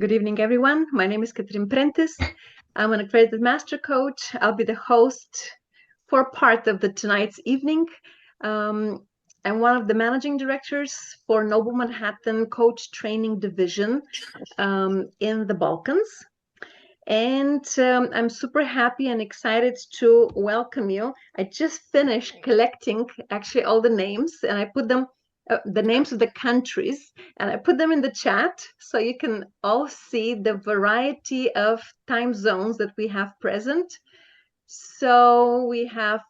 Good evening, everyone. My name is Catherine Prentice. I'm an accredited master coach. I'll be the host for part of tonight's evening. I'm one of the managing directors for Noble Manhattan Coach Training Division in the Balkans. And I'm super happy and excited to welcome you. I just finished collecting actually all the names, and I put them the names of the countries, and I put them in the chat so you can all see the variety of time zones that we have present. So we have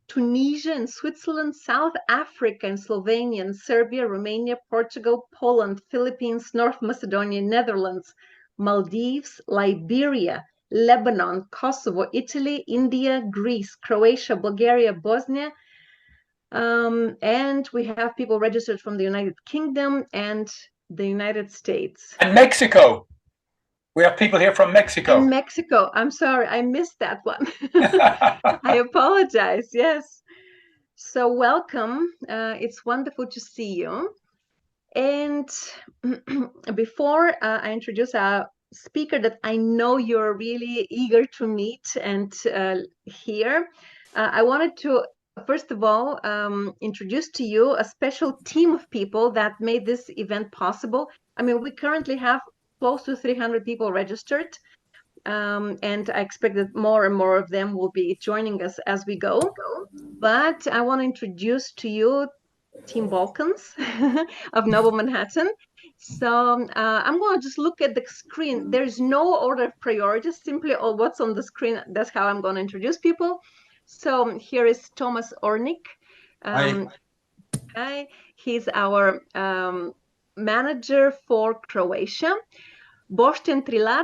Tunisia and Switzerland, South Africa and Slovenia and Serbia, Romania, Portugal, Poland, Philippines, North Macedonia, Netherlands, Maldives, Liberia, Lebanon, Kosovo, Italy, India, Greece, Croatia, Bulgaria, Bosnia, and we have people registered from the United Kingdom and the United States. And Mexico. We have people here from Mexico. And Mexico. I'm sorry, I missed that one. I apologize. Yes. So welcome. It's wonderful to see you. And before I introduce our speaker that I know you're really eager to meet and hear, I wanted to first of all introduce to you a special team of people that made this event possible. I mean, we currently have close to 300 people registered, and I expect that more and more of them will be joining us as we go. But I want to introduce to you Team Balkans of Noble Manhattan. So I'm going to just look at the screen. There's no order of priority, simply all what's on the screen. That's how I'm going to introduce people. So here is Thomas Ornik. Hi. He's our manager for Croatia. Boštjan Trilar.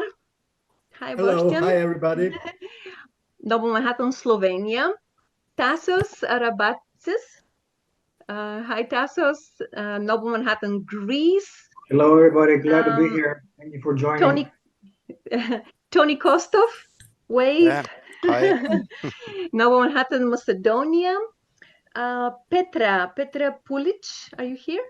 Hi, Hello. Boštjan. Hi, everybody. Noble Manhattan, Slovenia. Tassos Arabatsis. Hi, Tassos. Noble Manhattan, Greece. Hello, everybody. Glad to be here. Thank you for joining. Tony Kostov, wave. Yeah. Hi. Noble Manhattan, Macedonia. Petra Pulic, are you here?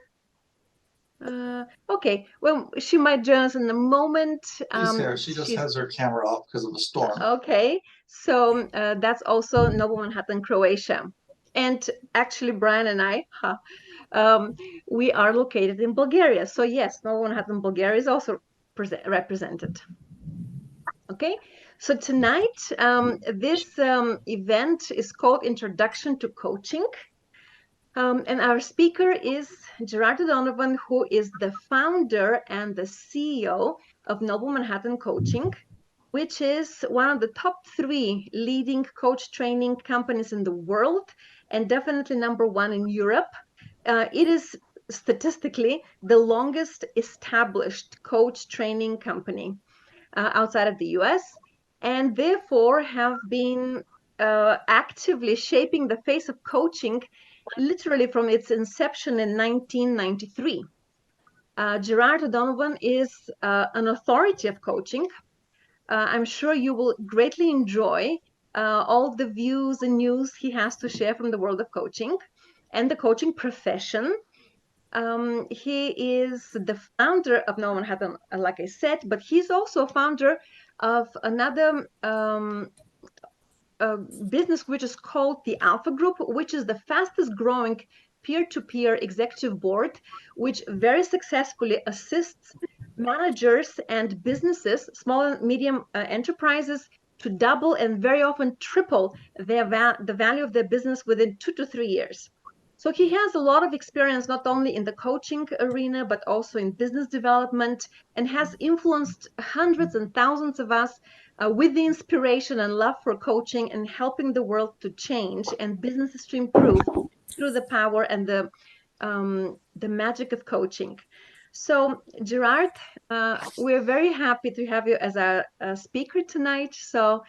Okay, well, she might join us in a moment. She's here. She just has her camera off because of the storm. Okay, so that's also Noble Manhattan, Croatia. And actually, Brian and I, we are located in Bulgaria. So yes, Noble Manhattan, Bulgaria is also represented. Okay, so tonight, this event is called Introduction to Coaching. And our speaker is Gerard O'Donovan, who is the founder and the CEO of Noble Manhattan Coaching, which is one of the top 3 leading coach training companies in the world, and definitely #1 in Europe. It is statistically the longest established coach training company outside of the US, and therefore have been actively shaping the face of coaching literally from its inception in 1993. Gerard O'Donovan is an authority of coaching. I'm sure you will greatly enjoy all the views and news he has to share from the world of coaching and the coaching profession. He is the founder of Noble Manhattan, like I said, but he's also founder of another business which is called the Alpha Group, which is the fastest growing peer-to-peer executive board, which very successfully assists managers and businesses, small and medium enterprises, to double and very often triple the value of their business within 2 to 3 years. So he has a lot of experience, not only in the coaching arena, but also in business development, and has influenced hundreds and thousands of us with the inspiration and love for coaching and helping the world to change and businesses to improve through the power and the magic of coaching. So Gerard, we're very happy to have you as a speaker tonight. So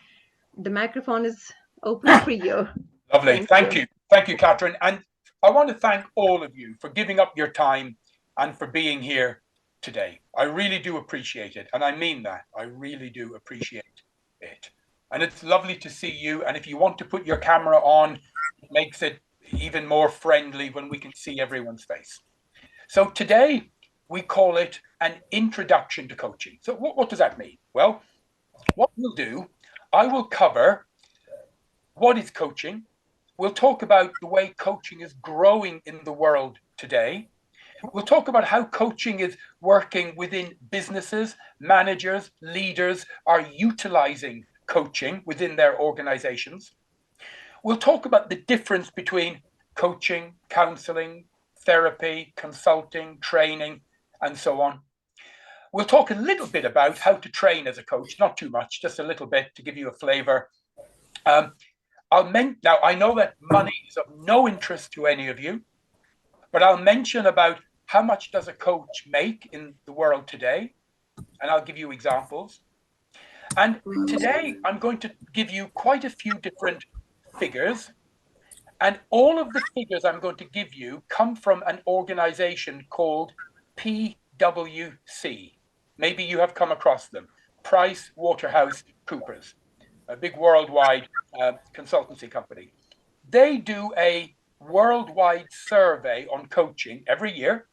the microphone is open for you. Lovely. Thank you. Thank you, Catherine. And I want to thank all of you for giving up your time and for being here today. I really do appreciate it. And I mean that. I really do appreciate it. And it's lovely to see you. And if you want to put your camera on, it makes it even more friendly when we can see everyone's face. So today, we call it an introduction to coaching. So what does that mean? Well, what we'll do, I will cover what is coaching. We'll talk about the way coaching is growing in the world today. We'll talk about how coaching is working within businesses, managers, leaders are utilizing coaching within their organizations. We'll talk about the difference between coaching, counseling, therapy, consulting, training, and so on. We'll talk a little bit about how to train as a coach, not too much, just a little bit to give you a flavor. Now, I know that money is of no interest to any of you, but I'll mention about how much does a coach make in the world today, and I'll give you examples. And today I'm going to give you quite a few different figures, and all of the figures I'm going to give you come from an organization called PwC. Maybe you have come across them, Price Waterhouse Coopers, a big worldwide consultancy company. They do a worldwide survey on coaching every year,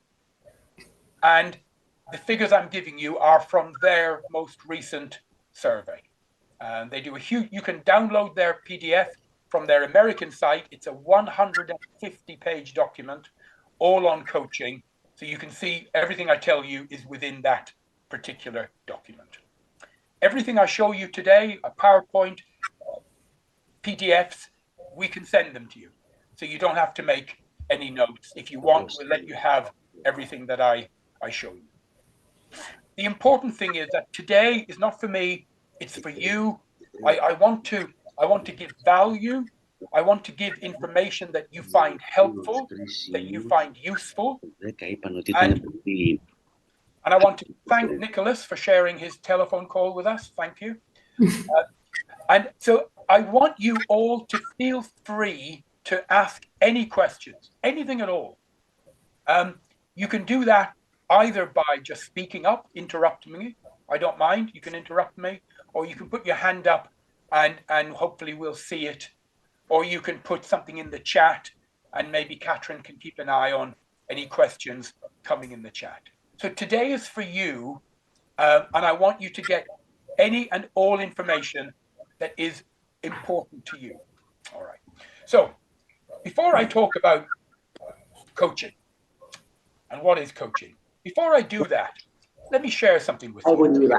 and the figures I'm giving you are from their most recent survey. They do a huge, you can download their PDF from their American site. It's a 150-page document, all on coaching. So you can see everything I tell you is within that particular document. Everything I show you today, a PowerPoint, PDFs, we can send them to you. So you don't have to make any notes. If you want, we'll let you have everything that I show you. The important thing is that today is not for me, it's for you. I want to give value. I want to give information that you find helpful, that you find useful. And I want to thank Nicholas for sharing his telephone call with us. Thank you. And so I want you all to feel free to ask any questions, anything at all. You can do that either by just speaking up, interrupting me. I don't mind. You can interrupt me, or you can put your hand up and hopefully we'll see it. Or you can put something in the chat and maybe Catherine can keep an eye on any questions coming in the chat. So today is for you, and I want you to get any and all information that is important to you. All right. So before I talk about coaching and what is coaching, before I do that, let me share something with you.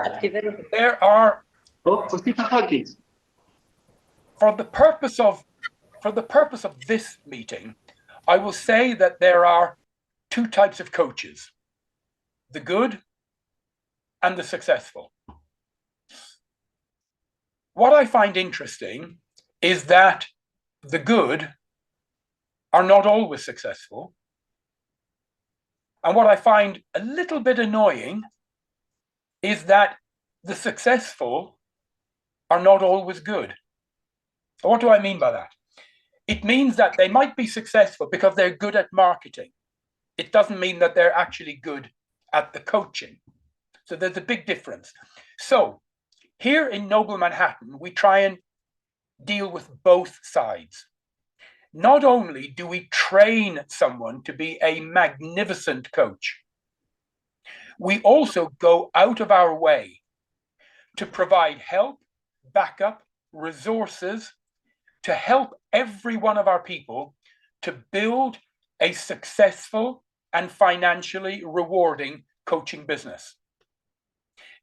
There are, for the purpose of this meeting, I will say that there are two types of coaches, the good and the successful. What I find interesting is that the good are not always successful. And what I find a little bit annoying is that the successful are not always good. So what do I mean by that? It means that they might be successful because they're good at marketing. It doesn't mean that they're actually good at the coaching. So there's a big difference. So here in Noble Manhattan, we try and deal with both sides. Not only do we train someone to be a magnificent coach, we also go out of our way to provide help, backup, resources to help every one of our people to build a successful and financially rewarding coaching business.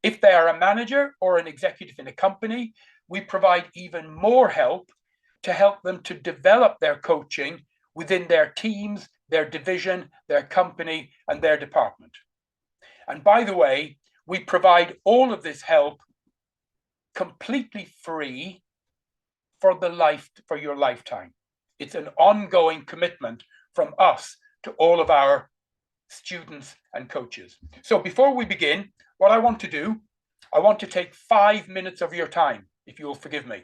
If they are a manager or an executive in a company, we provide even more help to help them to develop their coaching within their teams, their division, their company, and their department. And by the way, we provide all of this help completely free for your lifetime. It's an ongoing commitment from us to all of our students and coaches. So before we begin, what I want to do, I want to take 5 minutes of your time, if you'll forgive me.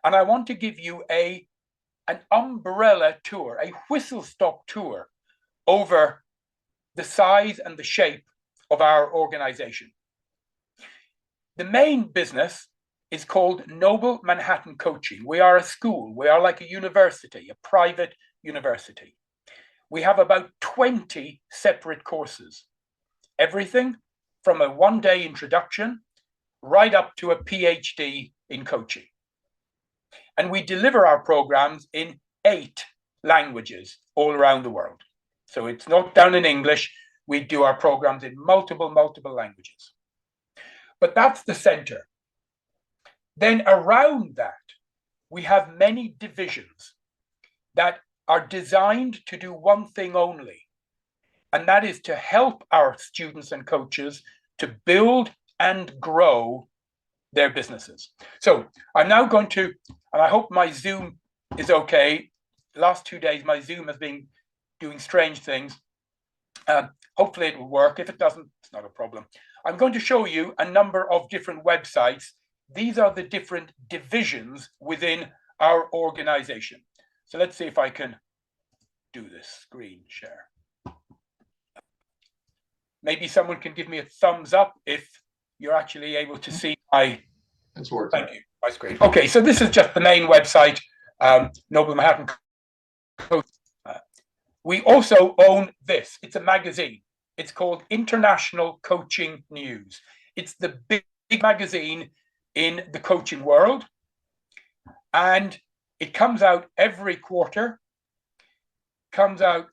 And I want to give you an umbrella tour, a whistle-stop tour over the size and the shape of our organization. The main business is called Noble Manhattan Coaching. We are a school. We are like a university, a private university. We have about 20 separate courses. everything from a one-day introduction right up to a PhD in coaching. And we deliver our programs in 8 languages all around the world. So it's not done in English. We do our programs in multiple languages. But that's the center. Then around that, we have many divisions that are designed to do one thing only, and that is to help our students and coaches to build and grow their businesses. So I'm now going to, and I hope my Zoom is okay. The last 2 days, my Zoom has been doing strange things. Hopefully it will work. If it doesn't, it's not a problem. I'm going to show you a number of different websites. These are the different divisions within our organization. So let's see if I can do this screen share. Maybe someone can give me a thumbs up if you're actually able to see my, it's working. Thank you, my screen. Okay, so this is just the main website, Noble Manhattan. We also own this. It's a magazine. It's called International Coaching News. It's the big magazine in the coaching world, and it comes out every quarter. Comes out.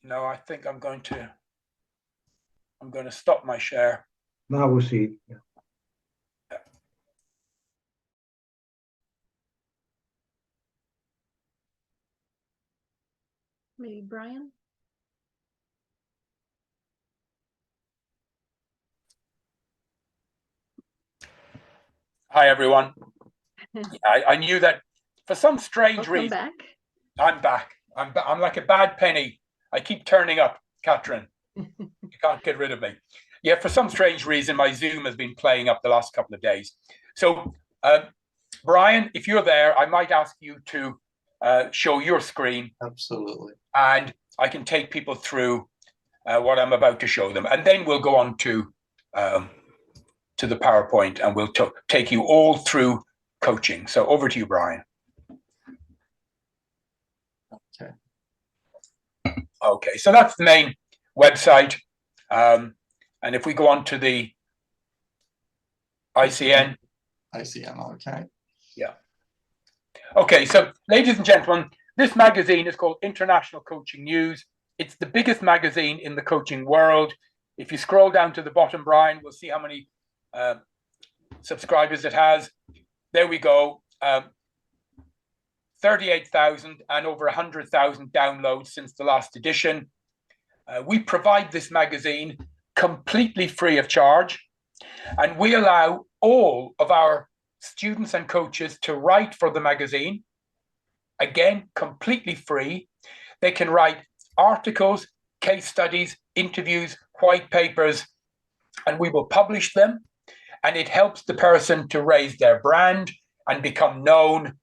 No, I think I'm going to stop my share. Now we'll see. Yeah. Maybe Brian. Hi, everyone. I knew that for some strange reason. Back. I'm back. I'm like a bad penny. I keep turning up, Catherine. You can't get rid of me. Yeah, for some strange reason, my Zoom has been playing up the last couple of days. So, Brian, if you're there, I might ask you to show your screen. Absolutely. And I can take people through what I'm about to show them. And then we'll go on to the PowerPoint, and we'll take you all through coaching. So over to you, Brian. Okay. Okay, so that's the main website. And if we go on to the ICN. ICN, okay. Yeah. Okay, so ladies and gentlemen, this magazine is called International Coaching News. It's the biggest magazine in the coaching world. If you scroll down to the bottom, Brian, we'll see how many subscribers it has. There we go. 38,000 and over 100,000 downloads since the last edition. We provide this magazine completely free of charge, and we allow all of our students and coaches to write for the magazine. Again, completely free. They can write articles, case studies, interviews, white papers, and we will publish them. And it helps the person to raise their brand and become known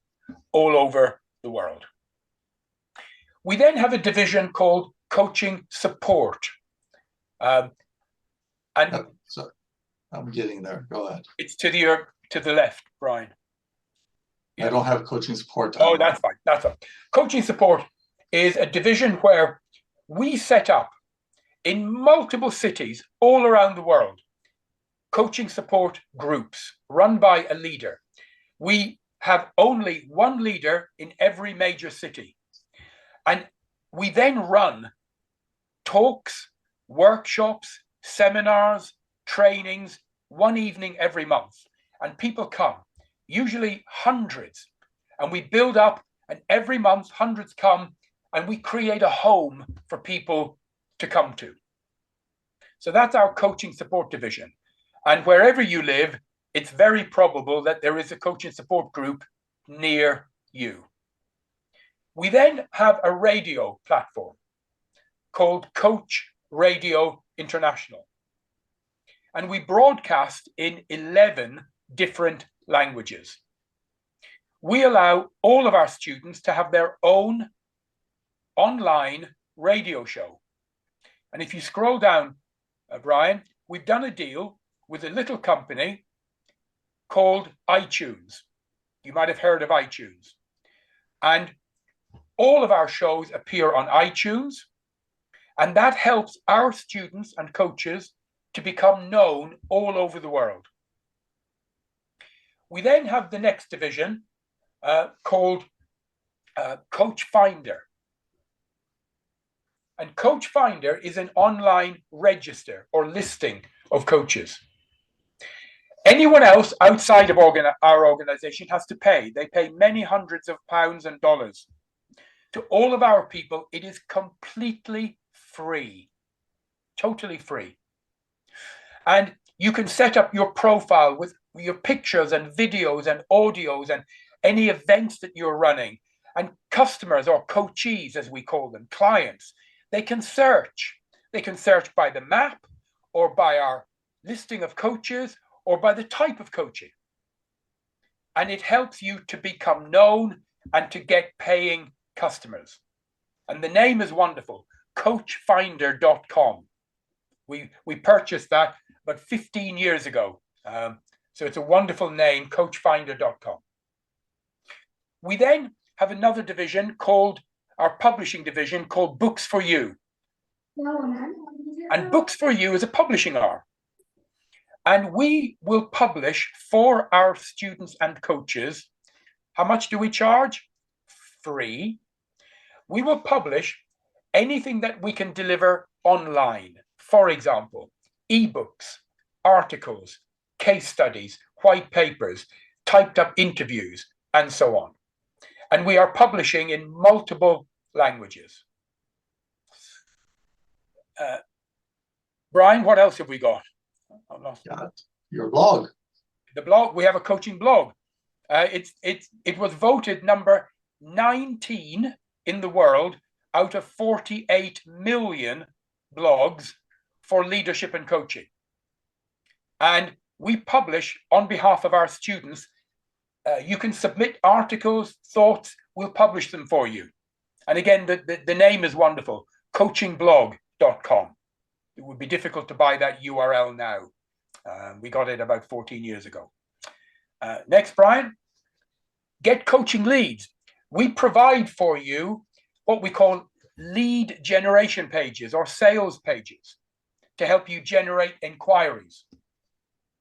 all over the world. We then have a division called Coaching Support. So I'm getting there. Go ahead. It's to the left, Brian. I don't have coaching support. Oh, that's fine. That's fine. Coaching Support is a division where we set up in multiple cities all around the world coaching support groups run by a leader. We have only one leader in every major city. And we then run talks, workshops, seminars, trainings, one evening every month. And people come, usually hundreds. And we build up, and every month hundreds come, and we create a home for people to come to. So that's our coaching support division. And wherever you live, it's very probable that there is a coaching support group near you. We then have a radio platform called Coach Radio International. And we broadcast in 11 different languages. We allow all of our students to have their own online radio show. And if you scroll down, Brian, we've done a deal with a little company called iTunes. You might have heard of iTunes. And all of our shows appear on iTunes. And that helps our students and coaches to become known all over the world. We then have the next division called Coach Finder. And Coach Finder is an online register or listing of coaches. Anyone else outside of our organization has to pay. They pay many hundreds of pounds and dollars. To all of our people, it is completely free, totally free. And you can set up your profile with your pictures and videos and audios and any events that you're running. And customers, or coachees as we call them, clients, they can search. They can search by the map or by our listing of coaches or by the type of coaching. And it helps you to become known and to get paying customers. And the name is wonderful, coachfinder.com. We purchased that about 15 years ago. So it's a wonderful name, coachfinder.com. We then have another division called, our publishing division called Books for You. And Books for You is a publishing arm. And we will publish for our students and coaches. How much do we charge? Free. We will publish anything that we can deliver online. For example, ebooks, articles, case studies, white papers, typed up interviews, and so on. And we are publishing in multiple languages. Brian, what else have we got? Your blog. The blog, we have a coaching blog. It was voted number 19 in the world out of 48 million blogs for leadership and coaching. And we publish on behalf of our students. You can submit articles, thoughts, we'll publish them for you. And again, the name is wonderful, coachingblog.com. It would be difficult to buy that URL now. We got it about 14 years ago. Next, Brian, get coaching leads. We provide for you what we call lead generation pages or sales pages to help you generate inquiries.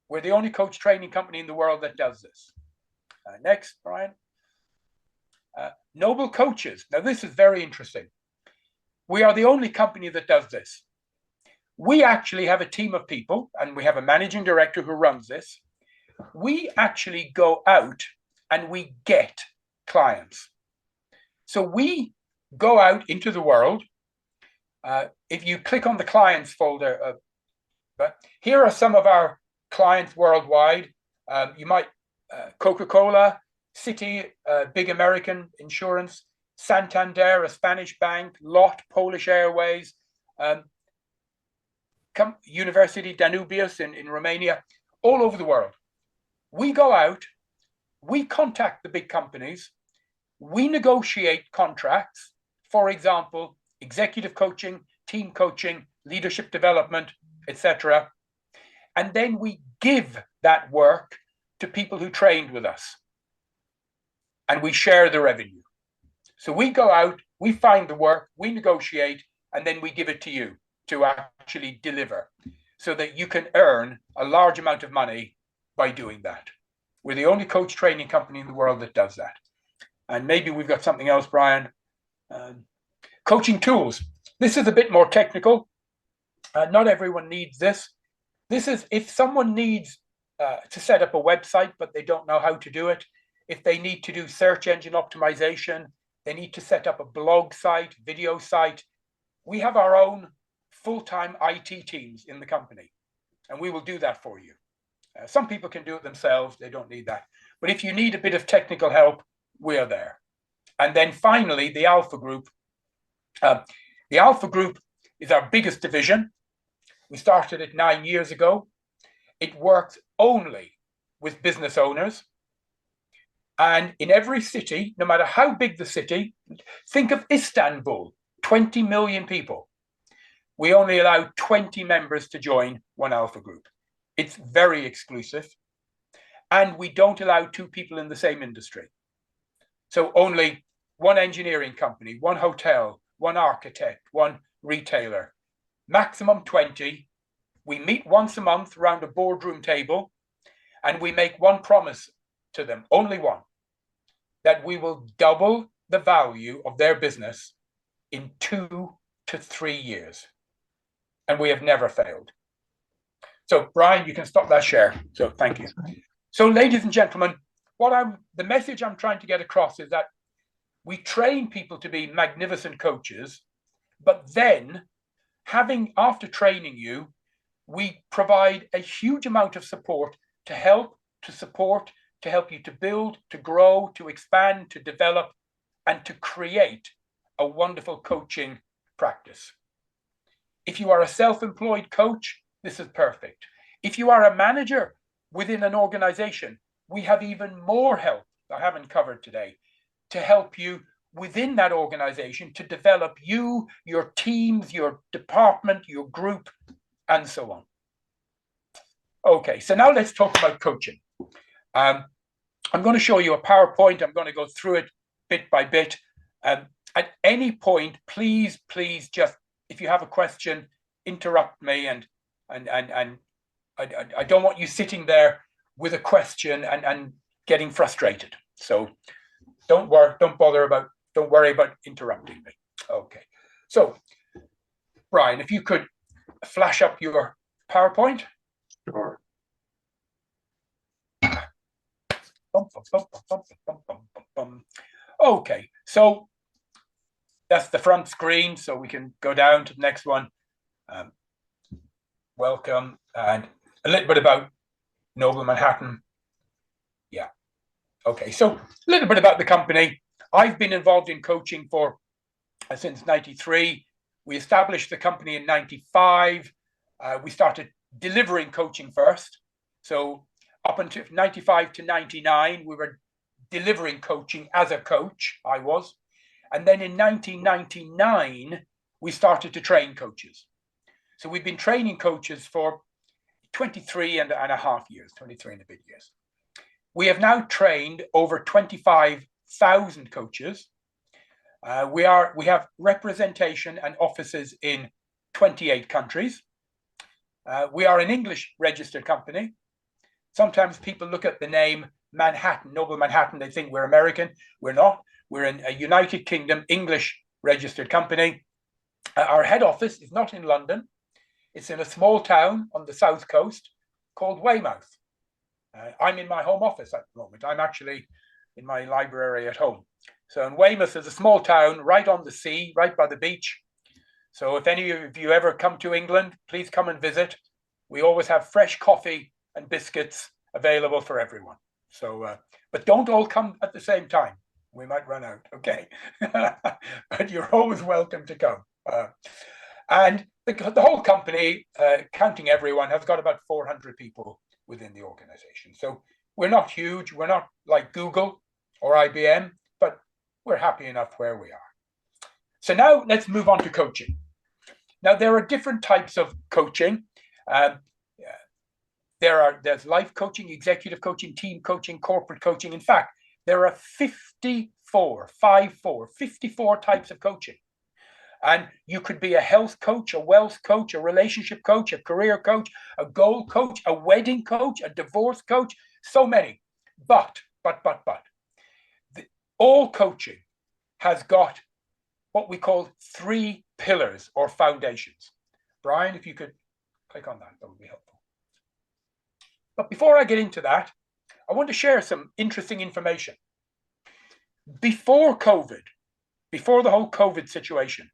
We're the only coach training company in the world that does this. Next, Brian. Noble Coaches. Now, this is very interesting. We are the only company that does this. We actually have a team of people, and we have a managing director who runs this. We actually go out and we get clients. So we go out into the world. If you click on the clients folder, but here are some of our clients worldwide. You might Coca-Cola, Citi, big American insurance, Santander, a Spanish bank, LOT, Polish Airways, University Danubius in Romania, all over the world. We go out, we contact the big companies, we negotiate contracts, for example, executive coaching, team coaching, leadership development, etc. And then we give that work to people who trained with us. And we share the revenue. So we go out, we find the work, we negotiate, and then we give it to you to actually deliver so that you can earn a large amount of money by doing that. We're the only coach training company in the world that does that. And maybe we've got something else, Brian. Coaching tools. This is a bit more technical. Not everyone needs this. This is if someone needs to set up a website, but they don't know how to do it. If they need to do search engine optimization, they need to set up a blog site, video site. We have our own full-time IT teams in the company, and we will do that for you. Some people can do it themselves. They don't need that. But if you need a bit of technical help, we are there. And then finally, the Alpha Group. The Alpha Group is our biggest division. We started it 9 years ago. It works only with business owners. And in every city, no matter how big the city, think of Istanbul, 20 million people. We only allow 20 members to join one Alpha Group. It's very exclusive. And we don't allow two people in the same industry. So only one engineering company, one hotel, one architect, one retailer, maximum 20. We meet once a month around a boardroom table, and we make one promise to them, only one, that we will double the value of their business in 2 to 3 years. And we have never failed. So, Brian, you can stop that share. So, thank you. So, ladies and gentlemen, the message I'm trying to get across is that we train people to be magnificent coaches, but then after training you, we provide a huge amount of support to help you to build, to grow, to expand, to develop, and to create a wonderful coaching practice. If you are a self-employed coach, this is perfect. If you are a manager within an organization, we have even more help I haven't covered today to help you within that organization to develop you, your teams, your department, your group, and so on. Okay, so now let's talk about coaching. I'm going to show you a PowerPoint. I'm going to go through it bit by bit. At any point, please just, if you have a question, interrupt me, and I don't want you sitting there with a question and getting frustrated. So don't worry about interrupting me. Okay. So Brian, if you could flash up your PowerPoint. Sure. Okay, so that's the front screen, so we can go down to the next one. Welcome, and a little bit about Noble Manhattan. Yeah. Okay, so a little bit about the company. I've been involved in coaching since '93. We established the company in '95. We started delivering coaching first. So up until '95 to '99, we were delivering coaching as a coach, I was. And then in 1999, we started to train coaches. So we've been training coaches for 23 and a half years, 23 and a bit years. We have now trained over 25,000 coaches. We have representation and offices in 28 countries. We are an English registered company. Sometimes people look at the name Manhattan, Noble Manhattan, they think we're American. We're not. We're in a United Kingdom English registered company. Our head office is not in London. It's in a small town on the south coast called Weymouth. I'm in my home office at the moment. I'm actually in my library at home. So in Weymouth is a small town right on the sea, right by the beach. So if any of you ever come to England, please come and visit. We always have fresh coffee and biscuits available for everyone. So, but don't all come at the same time. We might run out, okay? But you're always welcome to come. And the whole company, counting everyone, has got about 400 people within the organization. So we're not huge. We're not like Google or IBM, but we're happy enough where we are. So now let's move on to coaching. Now, there are different types of coaching. There's life coaching, executive coaching, team coaching, corporate coaching. In fact, there are 54 types of coaching. And you could be a health coach, a wealth coach, a relationship coach, a career coach, a goal coach, a wedding coach, a divorce coach, so many. But all coaching has got what we call 3 pillars or foundations. Brian, if you could click on that, that would be helpful. But before I get into that, I want to share some interesting information. Before COVID, before the whole COVID situation,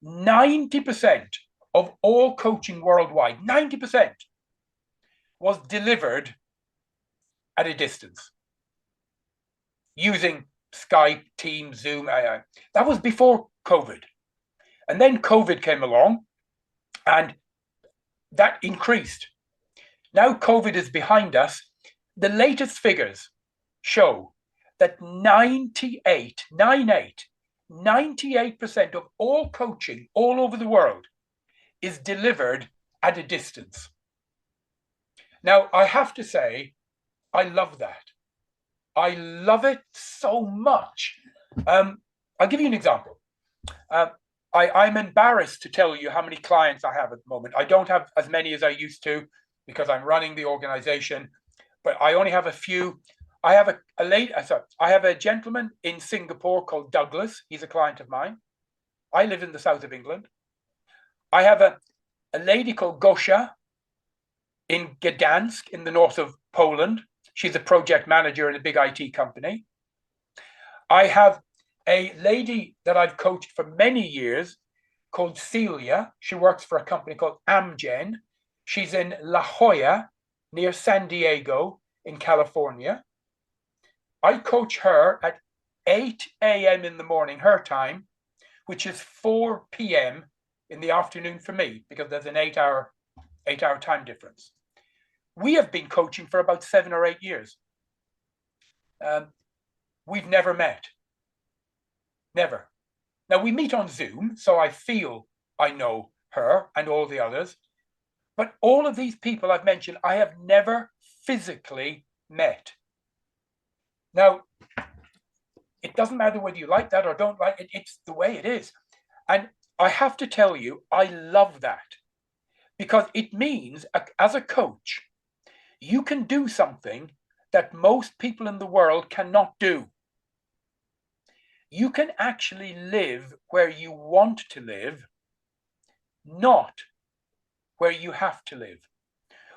90% of all coaching worldwide, 90% was delivered at a distance using Skype, Teams, Zoom, AI. That was before COVID. And then COVID came along and that increased. Now COVID is behind us. The latest figures show that 98% of all coaching all over the world is delivered at a distance. Now, I have to say, I love that. I love it so much. I'll give you an example. I'm embarrassed to tell you how many clients I have at the moment. I don't have as many as I used to because I'm running the organization, but I only have a few. I have I have a gentleman in Singapore called Douglas. He's a client of mine. I live in the south of England. I have a lady called Gosia in Gdansk in the north of Poland. She's a project manager in a big IT company. I have a lady that I've coached for many years called Celia. She works for a company called Amgen. She's in La Jolla near San Diego in California. I coach her at 8 a.m. in the morning, her time, which is 4 p.m. in the afternoon for me, because there's an 8-hour time difference. We have been coaching for about 7 or 8 years. We've never met. Never. Now, we meet on Zoom, so I feel I know her and all the others. But all of these people I've mentioned, I have never physically met. Now, it doesn't matter whether you like that or don't like it. It's the way it is. And I have to tell you, I love that, because it means, as a coach, you can do something that most people in the world cannot do. You can actually live where you want to live, not where you have to live.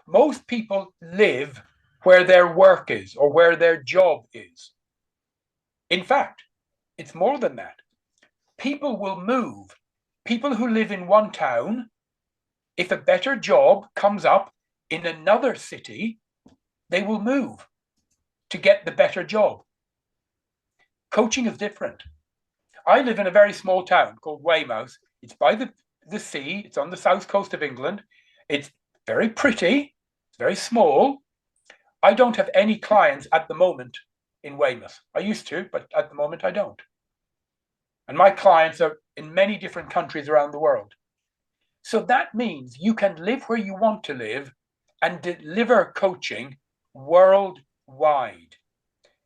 Most people live where their work is or where their job is. In fact, it's more than that. People will move. People who live in one town, if a better job comes up in another city, they will move to get the better job. Coaching is different. I live in a very small town called Weymouth. It's by the sea. It's on the south coast of England. It's very pretty. It's very small. I don't have any clients at the moment in Weymouth. I used to, but at the moment I don't. And my clients are in many different countries around the world. So that means you can live where you want to live and deliver coaching worldwide.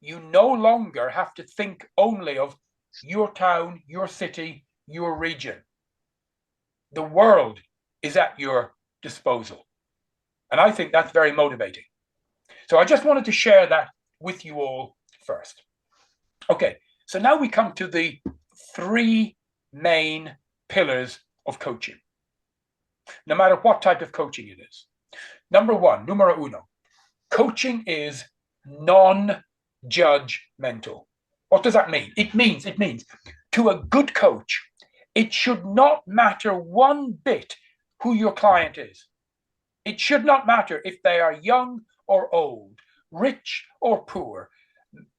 You no longer have to think only of your town, your city, your region. The world is at your disposal. And I think that's very motivating. So I just wanted to share that with you all first. Okay, so now we come to the 3 main pillars of coaching, no matter what type of coaching it is. Number 1, numero uno, coaching is non-judgmental. What does that mean? It means to a good coach, it should not matter one bit who your client is. It should not matter if they are young or old, rich or poor,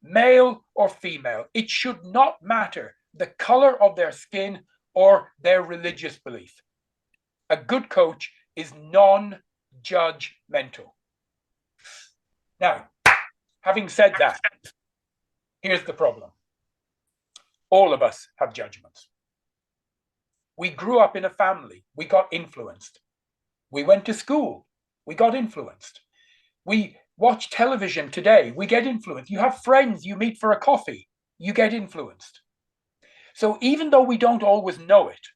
male or female. It should not matter the color of their skin or their religious belief. A good coach is non-judgmental. Now, having said that, here's the problem. All of us have judgments. We grew up in a family. We got influenced. We went to school. We got influenced. We watch television today. We get influenced. You have friends you meet for a coffee. You get influenced. So even though we don't always know it,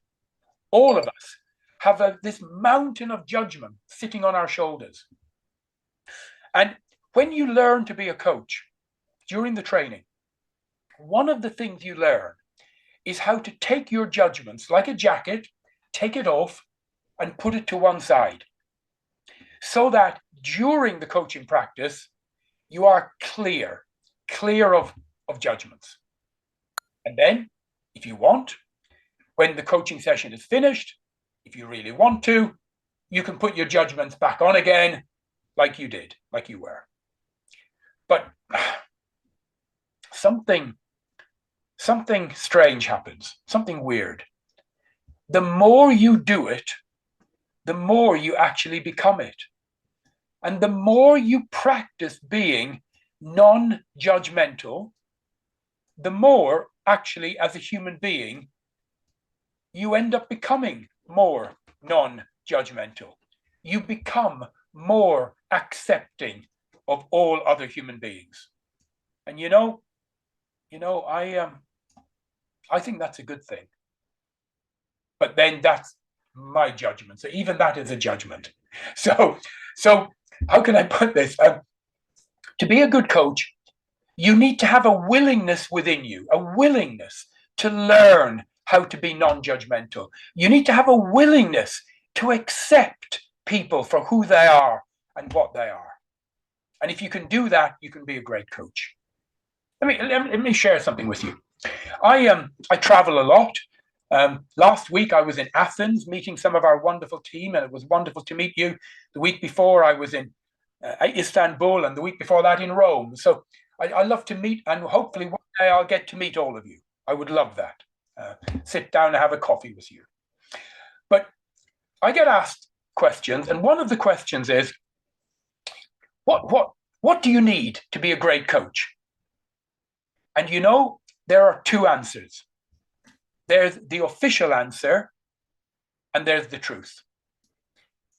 all of us have this mountain of judgment sitting on our shoulders. And when you learn to be a coach during the training, one of the things you learn is how to take your judgments like a jacket, take it off and put it to one side, so that during the coaching practice, you are clear of judgments. And then, if you want, when the coaching session is finished, if you really want to, you can put your judgments back on again, like you did, like you were. But something strange happens, something weird. The more you do it, the more you actually become it. And the more you practice being non-judgmental, the more actually, as a human being, you end up becoming more non-judgmental. You become more accepting of all other human beings. And I think that's a good thing. But then that's my judgment. So even that is a judgment. So how can I put this? To be a good coach, you need to have a willingness within you, a willingness to learn how to be non-judgmental. You need to have a willingness to accept people for who they are and what they are. And if you can do that, you can be a great coach. Let me share something with you. I travel a lot. Last week I was in Athens meeting some of our wonderful team, and it was wonderful to meet you. The week before I was in Istanbul, and the week before that in Rome. So I love to meet, and hopefully one day I'll get to meet all of you. I would love that. Sit down and have a coffee with you. But I get asked questions, and one of the questions is, what do you need to be a great coach? And you know, there are two answers. There's the official answer, and there's the truth.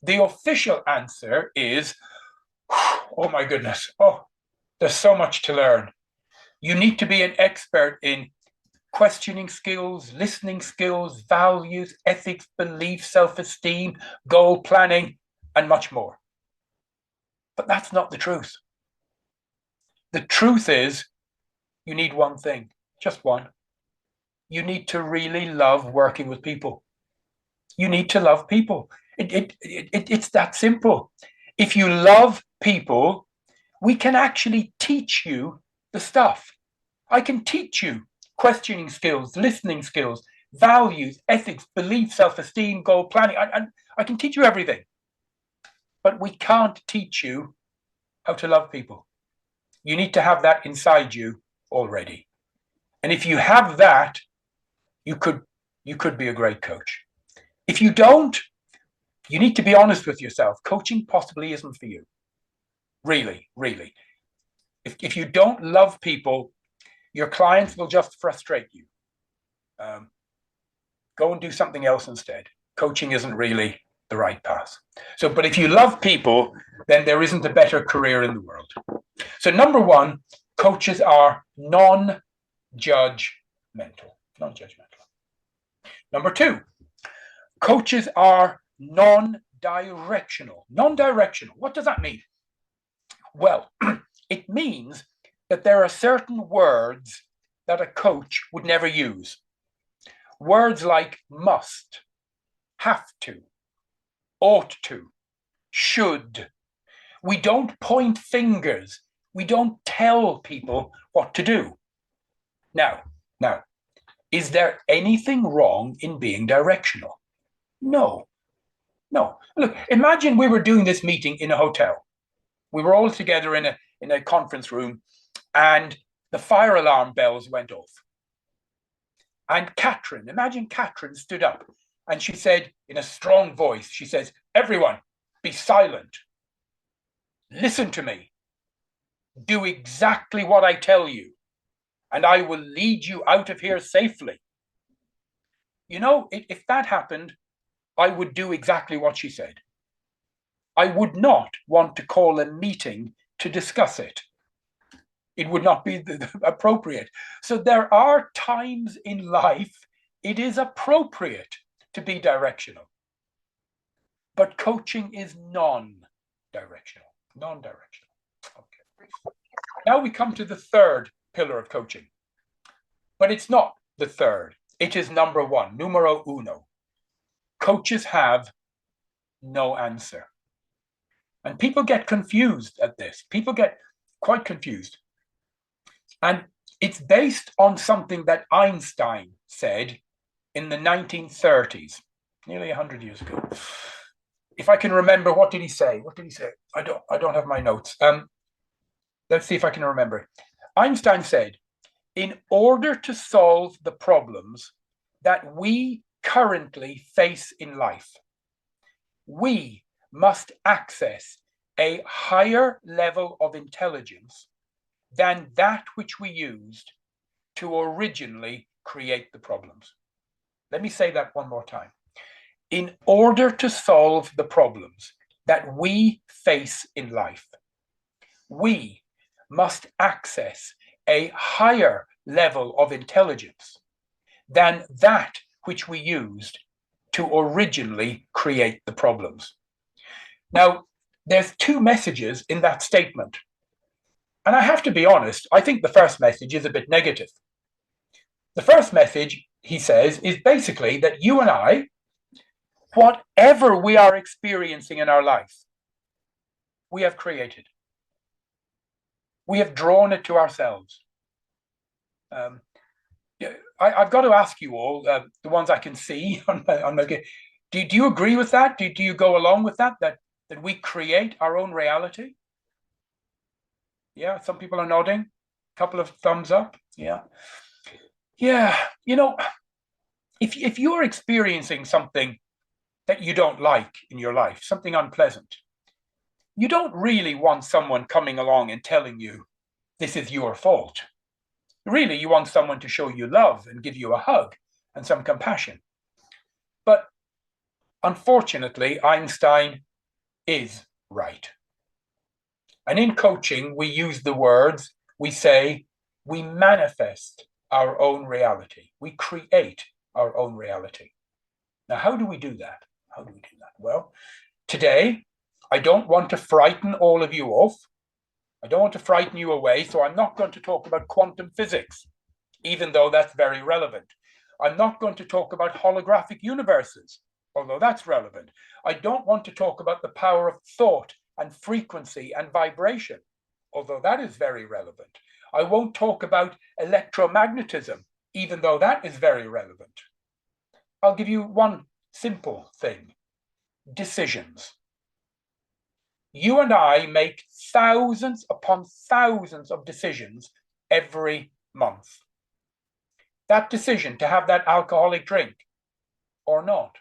The official answer is, oh my goodness, there's so much to learn. You need to be an expert in questioning skills, listening skills, values, ethics, belief, self-esteem, goal planning, and much more. But that's not the truth. The truth is, you need one thing, just one. You need to really love working with people. You need to love people. It's that simple. If you love people, we can actually teach you the stuff. I can teach you questioning skills, listening skills, values, ethics, belief, self-esteem, goal planning. I can teach you everything. But we can't teach you how to love people. You need to have that inside you already. And if you have that, you could be a great coach. If you don't, you need to be honest with yourself. Coaching possibly isn't for you. Really, really. If you don't love people, your clients will just frustrate you. Go and do something else instead. Coaching isn't really the right path. So, but if you love people, then there isn't a better career in the world. So number one, coaches are non-judgmental. Non-judgmental. Number two, coaches are non-directional. Non-directional, what does that mean? Well, it means that there are certain words that a coach would never use. Words like must, have to, ought to, should. We don't point fingers. We don't tell people what to do. Now, is there anything wrong in being directional? No. Look, imagine we were doing this meeting in a hotel. We were all together in a conference room, and the fire alarm bells went off. And imagine Catherine stood up and she said in a strong voice, she says, "Everyone, be silent. Listen to me. Do exactly what I tell you, and I will lead you out of here safely." You know, if that happened, I would do exactly what she said. I would not want to call a meeting to discuss it. It would not be appropriate. So there are times in life it is appropriate to be directional. But coaching is non-directional. Non-directional. Okay. Now we come to the third pillar of coaching. But it's not the third. It is number one, numero uno. Coaches have no answer. And people get confused at this. People get quite confused. And it's based on something that Einstein said in the 1930s, nearly 100 years ago. If I can remember, what did he say? What did he say? I don't have my notes. Let's see if I can remember it. Einstein said, in order to solve the problems that we currently face in life, we must access a higher level of intelligence than that which we used to originally create the problems. Let me say that one more time. In order to solve the problems that we face in life, we must access a higher level of intelligence than that which we used to originally create the problems. Now, there's two messages in that statement. And I have to be honest, I think the first message is a bit negative. The first message, he says, is basically that you and I, whatever we are experiencing in our life, we have created. We have drawn it to ourselves. I've got to ask you all, the ones I can see on my do you agree with that? Do you go along with that we create our own reality? Yeah, some people are nodding. A couple of thumbs up. Yeah. Yeah, you know, if you're experiencing something that you don't like in your life, something unpleasant, you don't really want someone coming along and telling you this is your fault. Really, you want someone to show you love and give you a hug and some compassion. But unfortunately, Einstein is right. And in coaching, we use the words, we say, we manifest our own reality. We create our own reality. Now, how do we do that? How do we do that? Well, today, I don't want to frighten all of you off. I don't want to frighten you away, so I'm not going to talk about quantum physics, even though that's very relevant. I'm not going to talk about holographic universes, although that's relevant. I don't want to talk about the power of thought and frequency and vibration, although that is very relevant. I won't talk about electromagnetism, even though that is very relevant. I'll give you one simple thing: decisions. You and I make thousands upon thousands of decisions every month. That decision to have that alcoholic drink or not.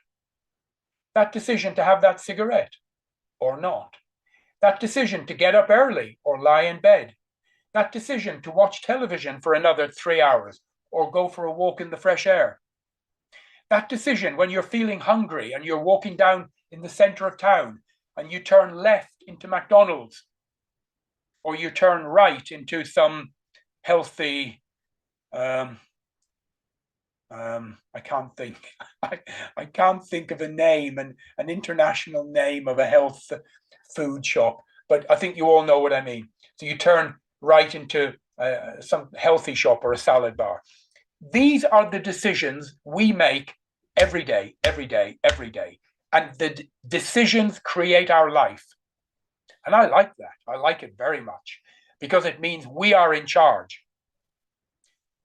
That decision to have that cigarette or not. That decision to get up early or lie in bed. That decision to watch television for another 3 hours or go for a walk in the fresh air. That decision when you're feeling hungry and you're walking down in the center of town and you turn left into McDonald's, or you turn right into some healthy, I can't think. I can't think of a name, an international name of a health food shop, but I think you all know what I mean. So you turn right into some healthy shop or a salad bar. These are the decisions we make every day, every day, every day. And the decisions create our life. And I like that. I like it very much because it means we are in charge.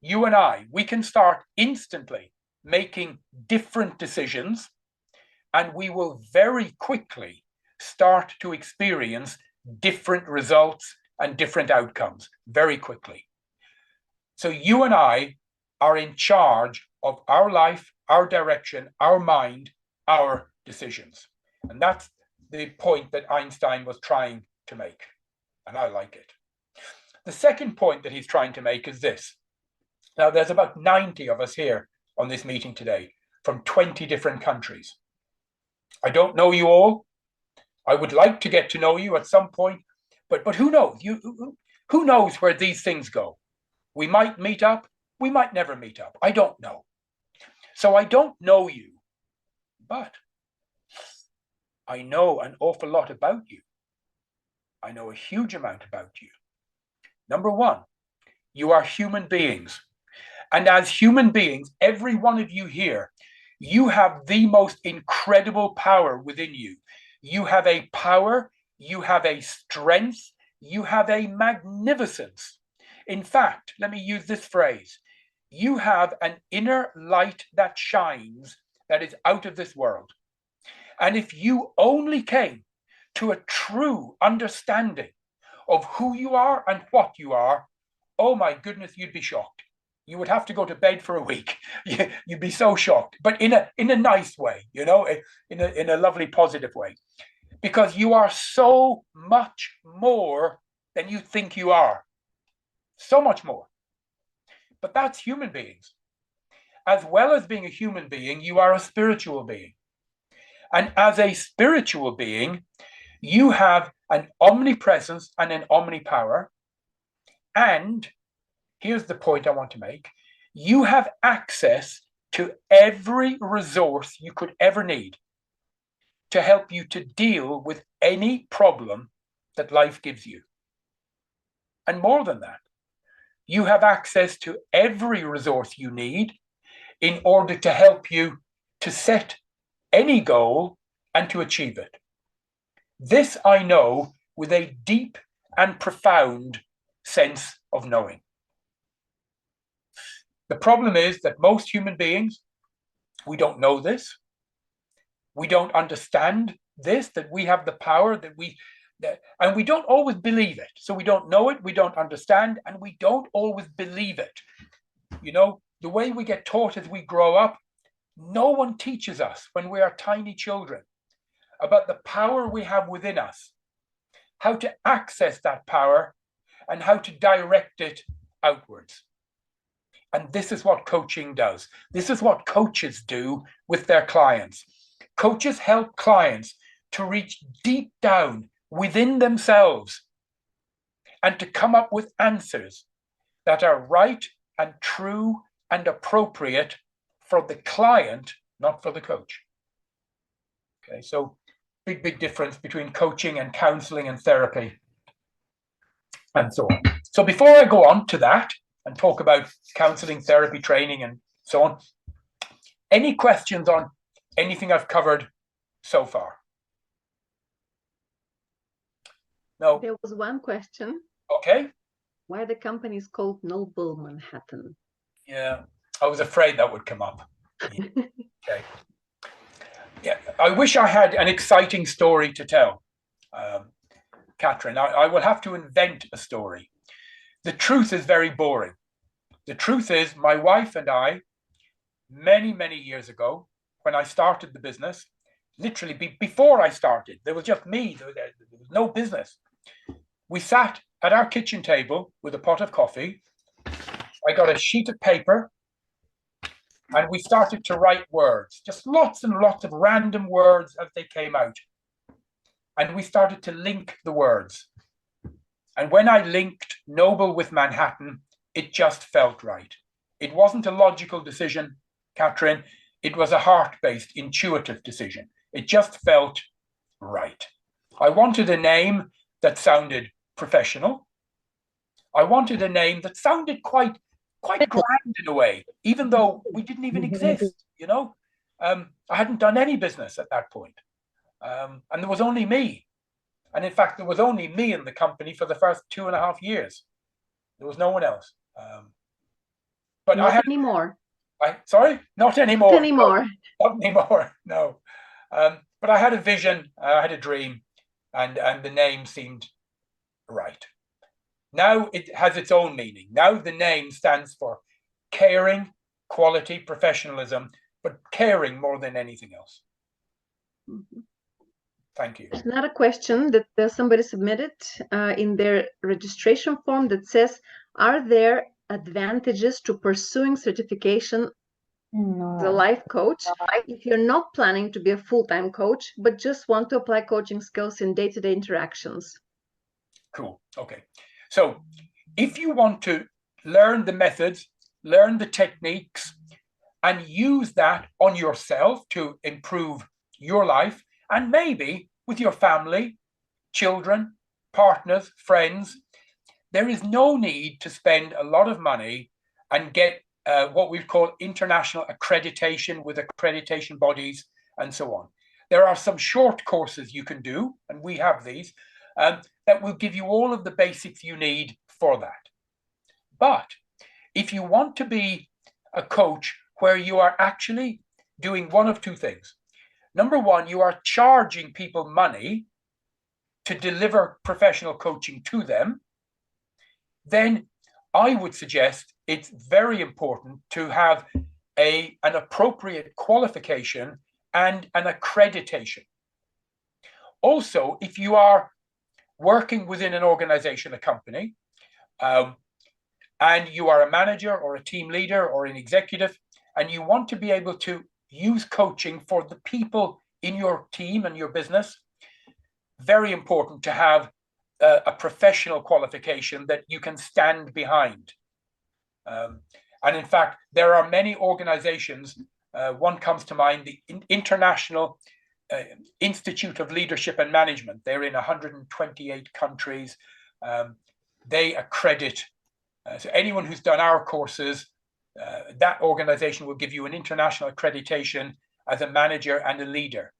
You and I, we can start instantly making different decisions, and we will very quickly start to experience different results and different outcomes very quickly. So you and I are in charge of our life, our direction, our mind, our decisions. And that's the point that Einstein was trying to make. And I like it. The second point that he's trying to make is this. Now, there's about 90 of us here on this meeting today from 20 different countries. I don't know you all. I would like to get to know you at some point, but who knows? Who knows where these things go? We might meet up. We might never meet up. I don't know. So I don't know you, but I know an awful lot about you. I know a huge amount about you. Number one, you are human beings. And as human beings, every one of you here, you have the most incredible power within you. You have a power, you have a strength, you have a magnificence. In fact, let me use this phrase. You have an inner light that shines that is out of this world. And if you only came to a true understanding of who you are and what you are, oh my goodness, you'd be shocked. You would have to go to bed for a week. You'd be so shocked, but in a nice way, you know, in a lovely, positive way, because you are so much more than you think you are. So much more. But that's human beings. As well as being a human being, you are a spiritual being. And as a spiritual being, you have an omnipresence and an omnipower. And here's the point I want to make. You have access to every resource you could ever need to help you to deal with any problem that life gives you. And more than that, you have access to every resource you need in order to help you to set any goal and to achieve it. This I know with a deep and profound sense of knowing. The problem is that most human beings, we don't know this. We don't understand this, that we have the power, and we don't always believe it. So we don't know it, we don't understand, and we don't always believe it. You know, the way we get taught as we grow up, no one teaches us when we are tiny children about the power we have within us, how to access that power, and how to direct it outwards. And this is what coaching does. This is what coaches do with their clients. Coaches help clients to reach deep down within themselves and to come up with answers that are right and true and appropriate for the client, not for the coach. Okay, so big difference between coaching and counseling and therapy and so on. So before I go on to that and talk about counseling, therapy, training, and so on, any questions on anything I've covered so far? No. There was one question. Okay. Why the company is called Noble Manhattan? Yeah, I was afraid that would come up. Yeah. Okay. Yeah, I wish I had an exciting story to tell, Catherine. I will have to invent a story. The truth is very boring. The truth is my wife and I, many years ago, when I started the business, literally before I started, there was just me, there was no business. We sat at our kitchen table with a pot of coffee. I got a sheet of paper and we started to write words, just lots and lots of random words as they came out. And we started to link the words. And when I linked Noble with Manhattan, it just felt right. It wasn't a logical decision, Catherine. It was a heart-based, intuitive decision. It just felt right. I wanted a name that sounded professional. I wanted a name that sounded quite grand in a way, even though we didn't even exist, you know. I hadn't done any business at that point. And there was only me. And in fact, there was only me in the company for the first 2.5 years. There was no one else. But not anymore. Sorry? Not anymore. Not anymore. No, not anymore, no. But I had a vision, I had a dream, and the name seemed right. Now it has its own meaning. Now the name stands for caring, quality, professionalism, but caring more than anything else. Mm-hmm. Thank you. There's another question that somebody submitted in their registration form that says, are there advantages to pursuing certification as a life coach if you're not planning to be a full-time coach, but just want to apply coaching skills in day-to-day interactions? Cool. Okay. So if you want to learn the methods, learn the techniques, and use that on yourself to improve your life, and maybe with your family, children, partners, friends, there is no need to spend a lot of money and get what we call international accreditation with accreditation bodies and so on. There are some short courses you can do, and we have these, that will give you all of the basics you need for that. But if you want to be a coach where you are actually doing one of two things. Number one, you are charging people money to deliver professional coaching to them, then I would suggest it's very important to have an appropriate qualification and an accreditation. Also, if you are working within an organization, a company, and you are a manager or a team leader or an executive, and you want to be able to use coaching for the people in your team and your business, very important to have a professional qualification that you can stand behind. And in fact, there are many organizations. One comes to mind, the International Institute of Leadership and Management. They're in 128 countries. They accredit. So anyone who's done our courses, that organization will give you an international accreditation as a manager and a leader.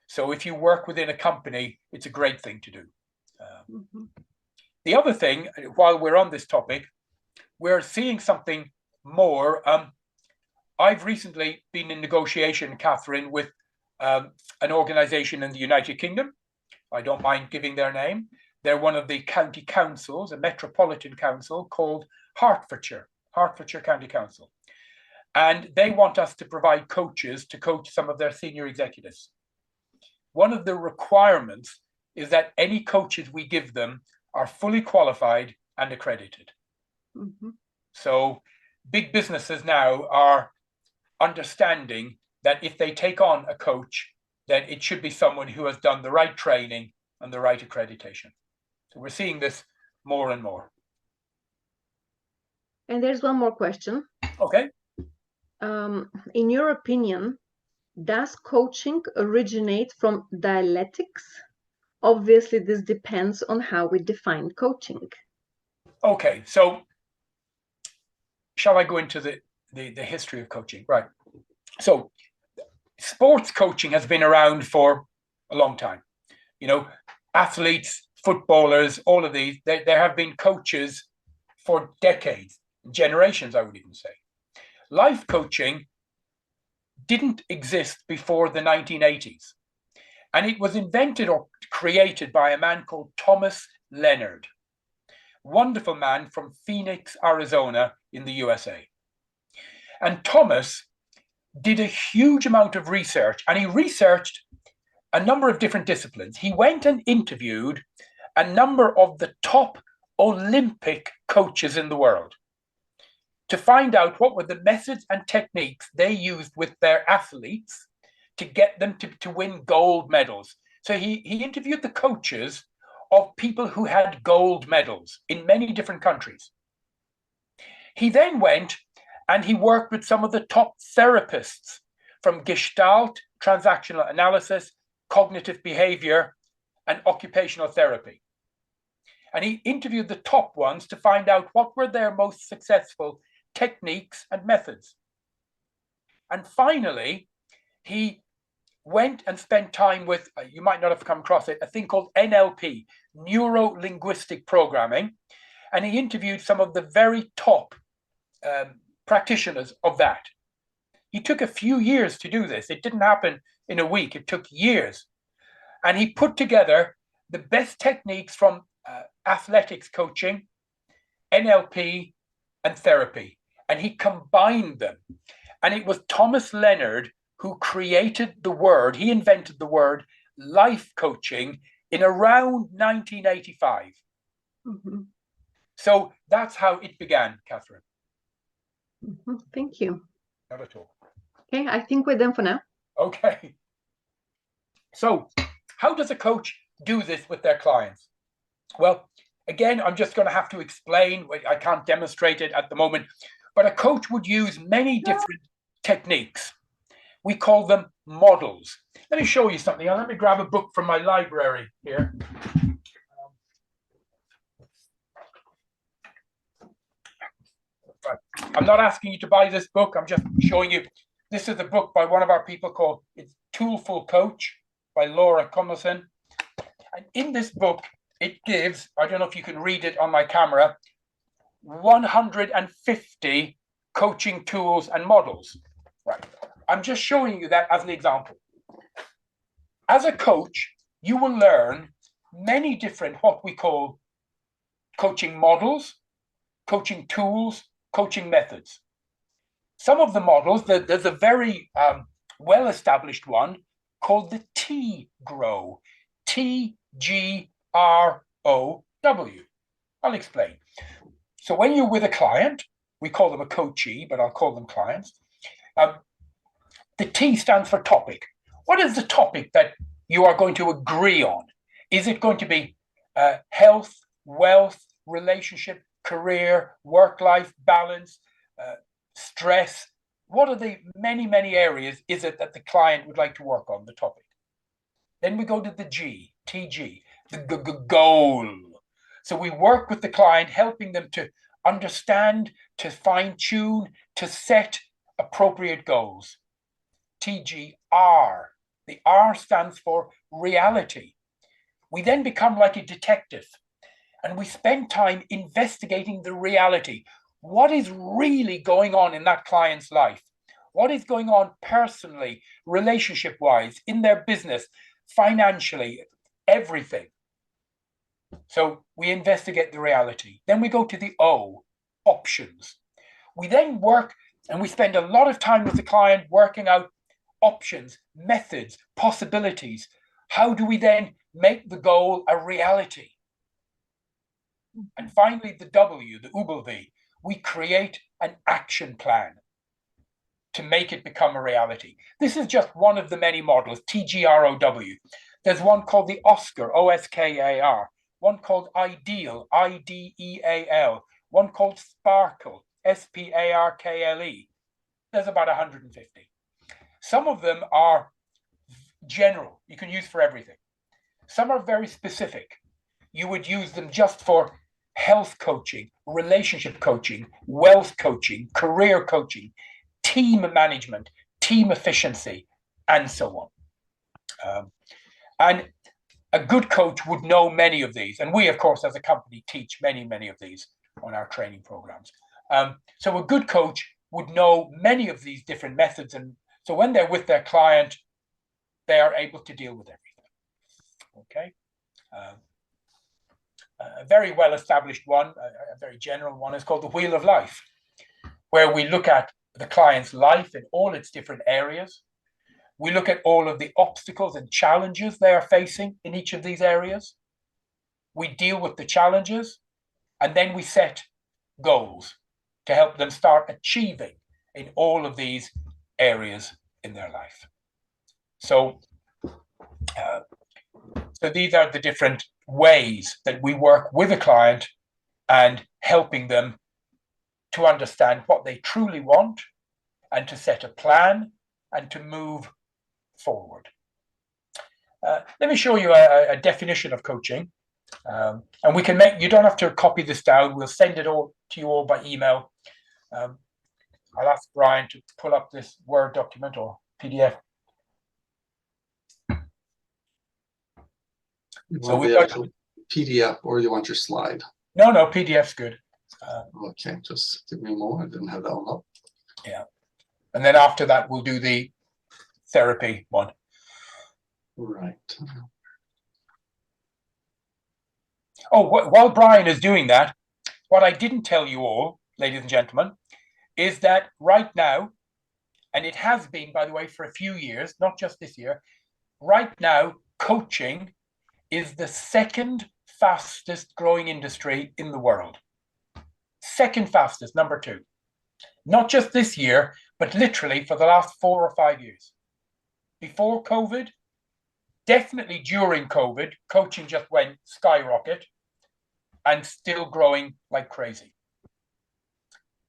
So if you work within a company, it's a great thing to do. The other thing, while we're on this topic, we're seeing something more. I've recently been in negotiation, Catherine, with an organization in the United Kingdom. I don't mind giving their name. They're one of the county councils, a metropolitan council called Hertfordshire County Council. And they want us to provide coaches to coach some of their senior executives. One of the requirements is that any coaches we give them are fully qualified and accredited. So big businesses now are understanding that if they take on a coach, then it should be someone who has done the right training and the right accreditation. So we're seeing this more and more. And there's one more question. Okay. In your opinion, does coaching originate from dialectics? Obviously, this depends on how we define coaching. Okay, so shall I go into the history of coaching? Right. So sports coaching has been around for a long time. You know, athletes, footballers, all of these, there have been coaches for decades, generations, I would even say. Life coaching didn't exist before the 1980s. And it was invented or created by a man called Thomas Leonard. Wonderful man from Phoenix, Arizona in the USA. And Thomas did a huge amount of research, and he researched a number of different disciplines. He went and interviewed a number of the top Olympic coaches in the world to find out what were the methods and techniques they used with their athletes to get them to win gold medals. So he interviewed the coaches of people who had gold medals in many different countries. He then went and he worked with some of the top therapists from Gestalt, transactional analysis, cognitive behavior, and occupational therapy. And he interviewed the top ones to find out what were their most successful techniques and methods. And finally, he went and spent time with, you might not have come across it, a thing called NLP, neuro-linguistic programming. And he interviewed some of the very top practitioners of that. He took a few years to do this. It didn't happen in a week. It took years. And he put together the best techniques from athletics coaching, NLP, and therapy. And he combined them. And it was Thomas Leonard who created the word, he invented the word life coaching in around 1985. So that's how it began, Catherine. Thank you. Not at all. Okay, I think we're done for now. Okay. So how does a coach do this with their clients? Well, again, I'm just going to have to explain. I can't demonstrate it at the moment, but a coach would use many different techniques. We call them models. Let me show you something. Let me grab a book from my library here. I'm not asking you to buy this book. I'm just showing you. This is a book by one of our people called It's Toolful Coach by Laura Commelson. And in this book, it gives, I don't know if you can read it on my camera, 150 coaching tools and models. Right. I'm just showing you that as an example. As a coach, you will learn many different what we call coaching models, coaching tools, coaching methods. Some of the models, there's a very well-established one called the T-GROW, T-G-R-O-W. I'll explain. So when you're with a client, we call them a coachee, but I'll call them clients. The T stands for topic. What is the topic that you are going to agree on? Is it going to be health, wealth, relationship, career, work-life balance, stress. What are the many areas is it that the client would like to work on the topic? Then we go to the G, TG, the goal. So we work with the client, helping them to understand, to fine tune, to set appropriate goals. TGR. The R stands for reality. We then become like a detective and we spend time investigating the reality. What is really going on in that client's life? What is going on personally, relationship-wise, in their business, financially, everything. So we investigate the reality. Then we go to the O, options. We then work and we spend a lot of time with the client working out options, methods, possibilities. How do we then make the goal a reality? And finally, the W, the UBLV, we create an action plan to make it become a reality. This is just one of the many models, TGROW. There's one called the Oscar, OSKAR, one called Ideal, IDEAL, one called Sparkle, SPARKLE. There's about 150. Some of them are general, you can use for everything. Some are very specific. You would use them just for health coaching, relationship coaching, wealth coaching, career coaching, team management, team efficiency, and so on. And a good coach would know many of these. And we, of course, as a company, teach many of these on our training programs. So a good coach would know many of these different methods. And so when they're with their client, they are able to deal with everything. Okay. A very well-established one, a very general one, is called the Wheel of Life, where we look at the client's life in all its different areas. We look at all of the obstacles and challenges they are facing in each of these areas. We deal with the challenges, and then we set goals to help them start achieving in all of these areas in their life. So these are the different ways that we work with a client and helping them to understand what they truly want and to set a plan and to move forward. Let me show you a definition of coaching. And we can make, you don't have to copy this down. We'll send it all to you all by email. I'll ask Brian to pull up this Word document or PDF. So we got PDF, or you want your slide? No, PDF's good. Okay, just give me a moment. I didn't have that one up. Yeah, and then after that, we'll do the therapy one. Right. Oh, while Brian is doing that, what I didn't tell you all, ladies and gentlemen, is that right now, and it has been, by the way, for a few years, not just this year, right now, coaching is the second fastest growing industry in the world. Second fastest, number 2. Not just this year, but literally for the last 4 or 5 years. Before COVID, definitely during COVID, coaching just went skyrocket and still growing like crazy.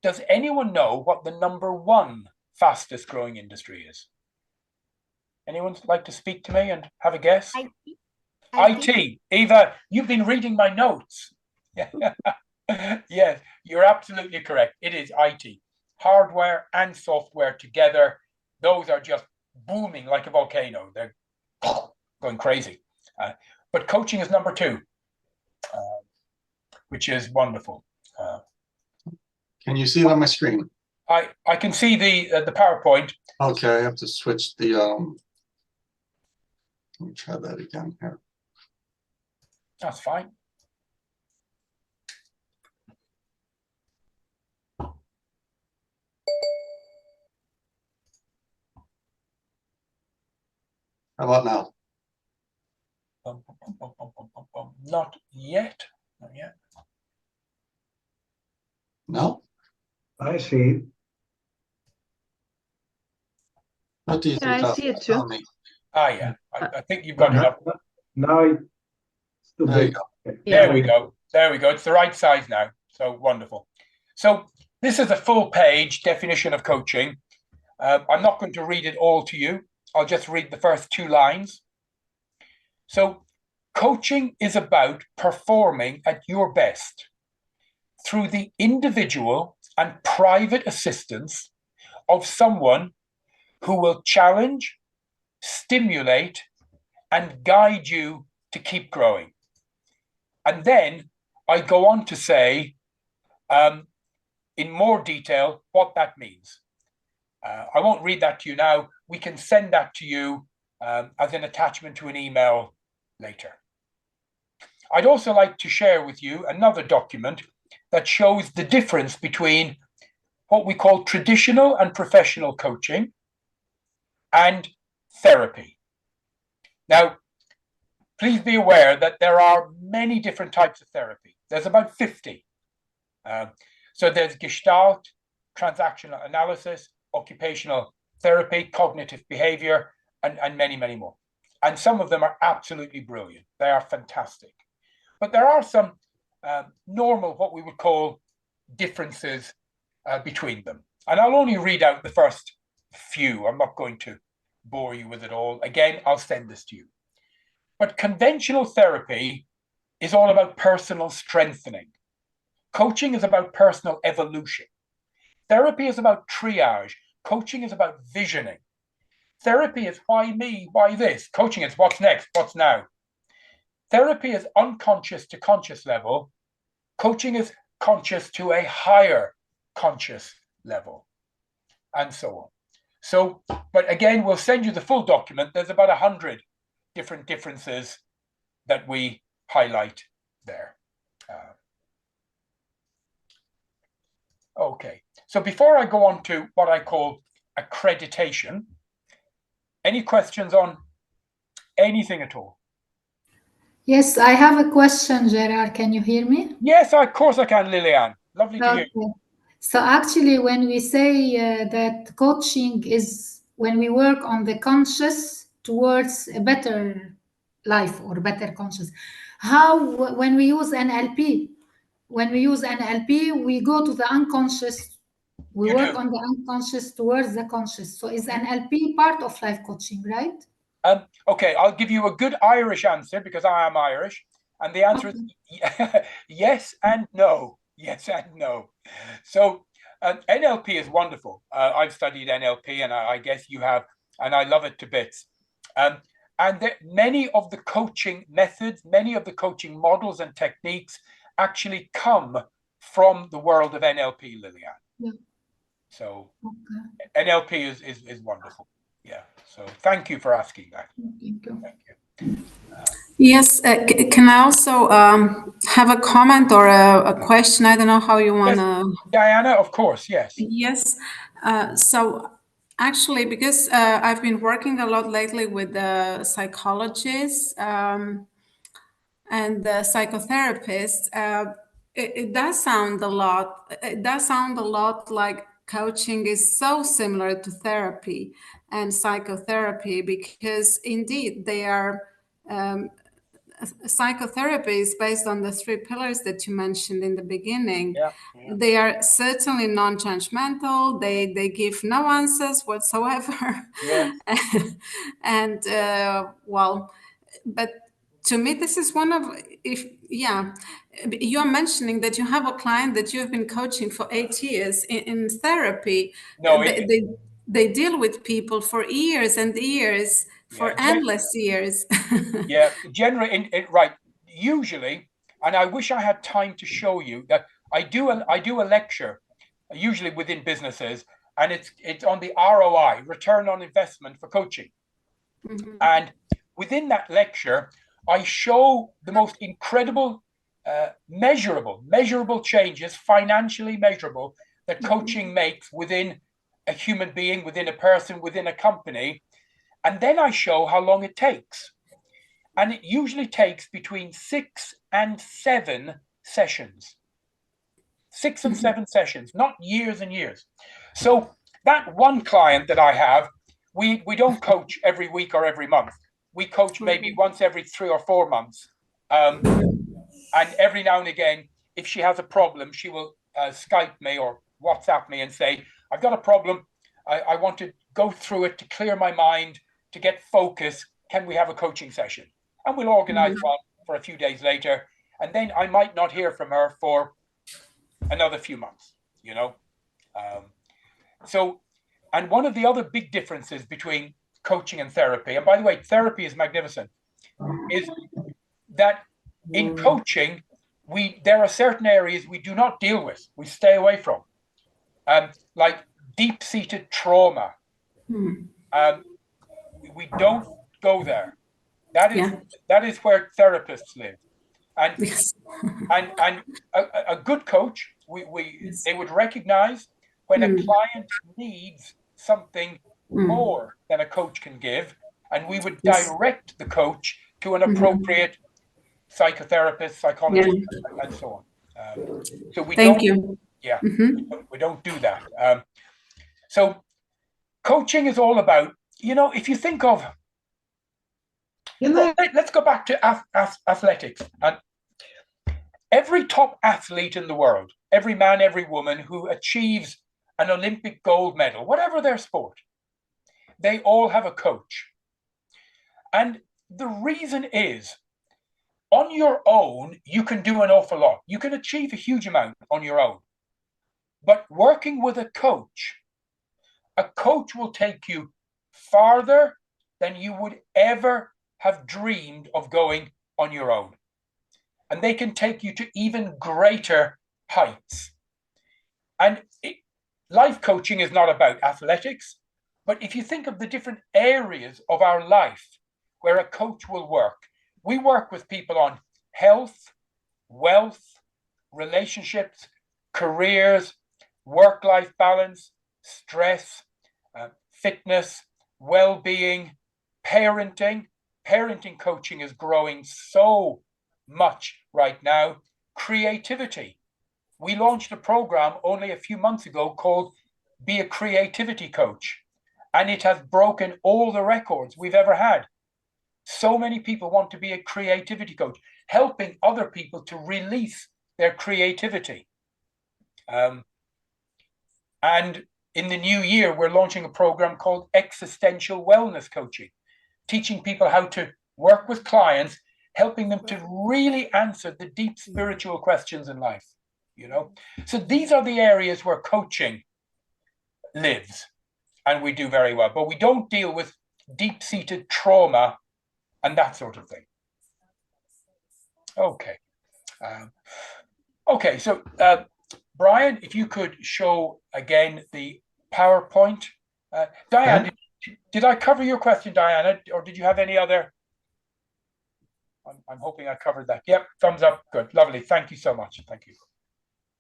Does anyone know what the number 1 fastest growing industry is? Anyone like to speak to me and have a guess? IT. Eva, you've been reading my notes. Yes, you're absolutely correct. It is IT. Hardware and software together, those are just booming like a volcano. They're going crazy. But coaching is number 2, which is wonderful. Can you see it on my screen? I can see the PowerPoint. Okay, I have to switch the let me try that again here. That's fine. How about now? Not yet. Not yet. No? I see. What do you think? I see it too. Yeah. I think you've got it up. Now it's too There you big. go. There we go. There we go. It's the right size now. So wonderful. So This is a full-page definition of coaching. I'm not going to read it all to you. I'll just read the first 2 lines. So, coaching is about performing at your best through the individual and private assistance of someone who will challenge, stimulate, and guide you to keep growing. And then I go on to say in more detail what that means. I won't read that to you now. We can send that to you as an attachment to an email later. I'd also like to share with you another document that shows the difference between what we call traditional and professional coaching and therapy. Now, please be aware that there are many different types of therapy. There's about 50. So there's Gestalt, transactional analysis, occupational therapy, cognitive behavior, and many, many more. And some of them are absolutely brilliant. They are fantastic. But there are some normal, what we would call differences between them. And I'll only read out the first few. I'm not going to bore you with it all. Again, I'll send this to you. But conventional therapy is all about personal strengthening. Coaching is about personal evolution. Therapy is about triage. Coaching is about visioning. Therapy is why me, why this. Coaching is what's next, what's now. Therapy is unconscious to conscious level. Coaching is conscious to a higher conscious level, and so on. So, but again, we'll send you the full document. There's about 100 different differences that we highlight there. Okay, so before I go on to what I call accreditation, any questions on anything at all? Yes, I have a question, Gerard. Can you hear me? Yes, of course I can, Liliane. Lovely to hear you. So actually, when we say that coaching is when we work on the conscious towards a better life or better conscious, how when we use NLP, we go to the unconscious. We You work do. on the unconscious towards the conscious. So is NLP part of life coaching, right? Okay, I'll give you a good Irish answer because I am Irish. And the answer is yes and no. Yes and no. So NLP is wonderful. I've studied NLP and I guess you have, and I love it to bits. And many of the coaching methods, many of the coaching models and techniques actually come from the world of NLP, Liliane. Yeah. So NLP is wonderful. Yeah. So thank you for asking that. Thank you. Thank you. Yes, can I also have a comment or a question? I don't know how you want to. Diana, of course, yes. Yes. So actually, because I've been working a lot lately with the psychologists and the psychotherapists, it does sound a lot. It does sound a lot like coaching is so similar to therapy and psychotherapy because indeed they are. Psychotherapy is based on the 3 pillars that you mentioned in the beginning. Yeah. They are certainly non-judgmental. They give no answers whatsoever. Yeah. And well, but to me, this is one of you're mentioning that you have a client that you've been coaching for 8 years in therapy. No, they deal with people for years and years. For endless years. Yeah, generally, right. Usually, and I wish I had time to show you that I do a lecture, usually within businesses, and it's on the ROI, return on investment for coaching. Mm-hmm. And within that lecture, I show the most incredible, measurable changes, financially measurable, that coaching makes within a human being, within a person, within a company. And then I show how long it takes. And it usually takes between 6 and 7 sessions. 6 and 7 sessions, not years and years. So that one client that I have, we don't coach every week or every month. We coach maybe once every 3 or 4 months. And every now and again, if she has a problem, she will Skype me or WhatsApp me and say, I've got a problem. I want to go through it to clear my mind, to get focus. Can we have a coaching session? And we'll organize one for a few days later. And then I might not hear from her for another few months, you know. And one of the other big differences between coaching and therapy, and by the way, therapy is magnificent, is that in coaching, there are certain areas we do not deal with, we stay away from, like deep-seated trauma. We don't go there. That is where therapists live. And Yes. and a good coach, they would recognize when a client needs something more than a coach can give, and we would direct the coach to an appropriate psychotherapist, psychologist, and so on. So we Thank don't. you. Yeah, we don't do that. So coaching is all about, you know, if you think of, let's go back to athletics. And every top athlete in the world, every man, every woman who achieves an Olympic gold medal, whatever their sport, they all have a coach. And the reason is, on your own, you can do an awful lot. You can achieve a huge amount on your own. But working with a coach will take you farther than you would ever have dreamed of going on your own. And they can take you to even greater heights. And life coaching is not about athletics, but if you think of the different areas of our life where a coach will work, we work with people on health, wealth, relationships, careers, work-life balance, stress, fitness, well-being, parenting. Parenting coaching is growing so much right now. Creativity. We launched a program only a few months ago called Be a Creativity Coach, and it has broken all the records we've ever had. So many people want to be a creativity coach, helping other people to release their creativity. And in the new year, we're launching a program called Existential Wellness Coaching, teaching people how to work with clients, helping them to really answer the deep spiritual questions in life, you know. So these are the areas where coaching lives, and we do very well. But we don't deal with deep-seated trauma and that sort of thing. Okay. Okay, so Brian, if you could show again the PowerPoint. Diane, did I cover your question, Diana, or did you have any other? I'm hoping I covered that. Yep, thumbs up. Good, lovely. Thank you so much. Thank you.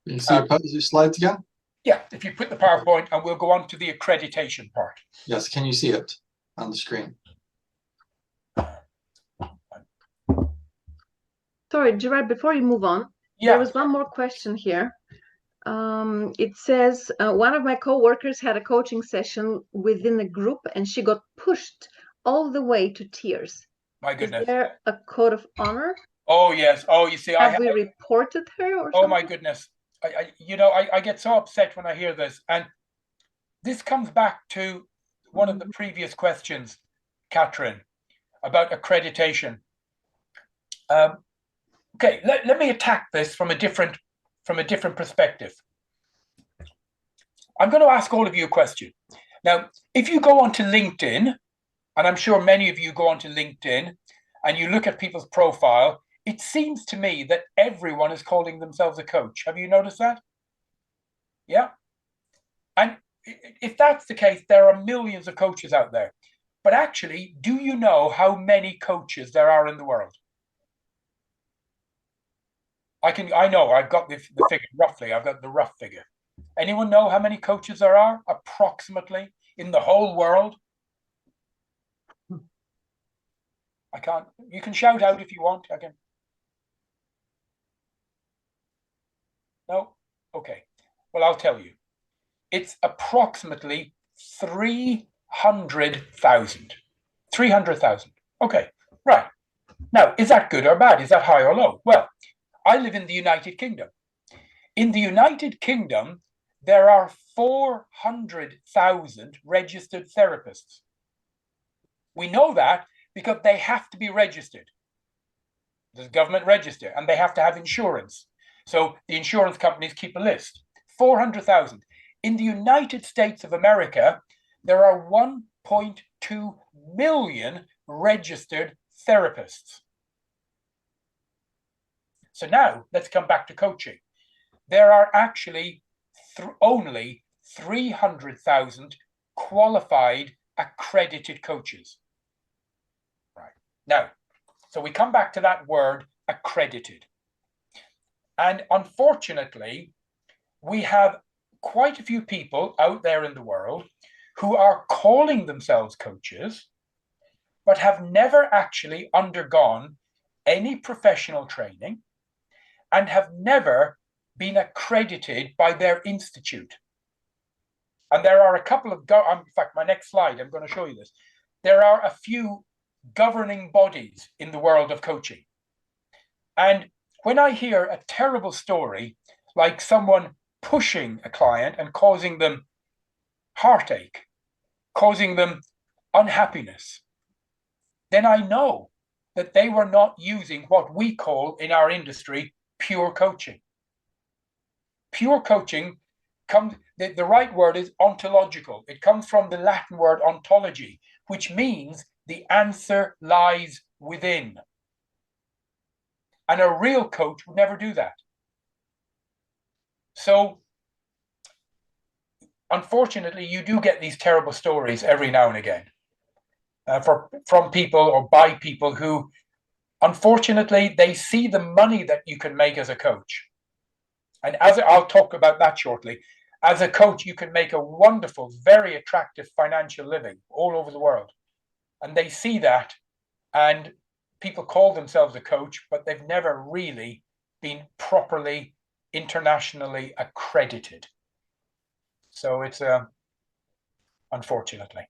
Can you see your slides again? Yeah, if you put the PowerPoint, and we'll go on to the accreditation part. Yes, can you see it on the screen? Sorry, Gerard, before you move on, there was one more question here. It says, one of my co-workers had a coaching session within a group and she got pushed all the way to tears. My goodness. Is there a code of honor? Oh, yes. Oh, you see, have we reported her or something? Oh, my goodness. I get so upset when I hear this. And this comes back to one of the previous questions, Catherine, about accreditation. Okay, let me attack this from a different perspective. I'm going to ask all of you a question. Now, if you go onto LinkedIn, and I'm sure many of you go onto LinkedIn, and you look at people's profile, it seems to me that everyone is calling themselves a coach. Have you noticed that? Yeah. And if that's the case, there are millions of coaches out there. But actually, do you know how many coaches there are in the world? I know, I've got the figure roughly. I've got the rough figure. Anyone know how many coaches there are approximately in the whole world? I can't. You can shout out if you want. I can. No? Okay. Well, I'll tell you. It's approximately 300,000. 300,000. Okay. Right. Now, is that good or bad? Is that high or low? Well, I live in the United Kingdom. In the United Kingdom, there are 400,000 registered therapists. We know that because they have to be registered. There's a government register, and they have to have insurance. So the insurance companies keep a list. 400,000. In the United States of America, there are 1.2 million registered therapists. So now let's come back to coaching. There are actually only 300,000 qualified accredited coaches. Right. Now, so we come back to that word accredited. And unfortunately, we have quite a few people out there in the world who are calling themselves coaches, but have never actually undergone any professional training and have never been accredited by their institute. And there are a couple of, in fact, my next slide, I'm going to show you this. There are a few governing bodies in the world of coaching. And when I hear a terrible story, like someone pushing a client and causing them heartache, causing them unhappiness, then I know that they were not using what we call in our industry pure coaching. Pure coaching comes, the right word is ontological. It comes from the Latin word ontology, which means the answer lies within. And a real coach would never do that. So, unfortunately, you do get these terrible stories every now and again from people or by people who, unfortunately, they see the money that you can make as a coach. And as I'll talk about that shortly, as a coach, you can make a wonderful, very attractive financial living all over the world. And they see that, and people call themselves a coach, but they've never really been properly internationally accredited. So it's unfortunately.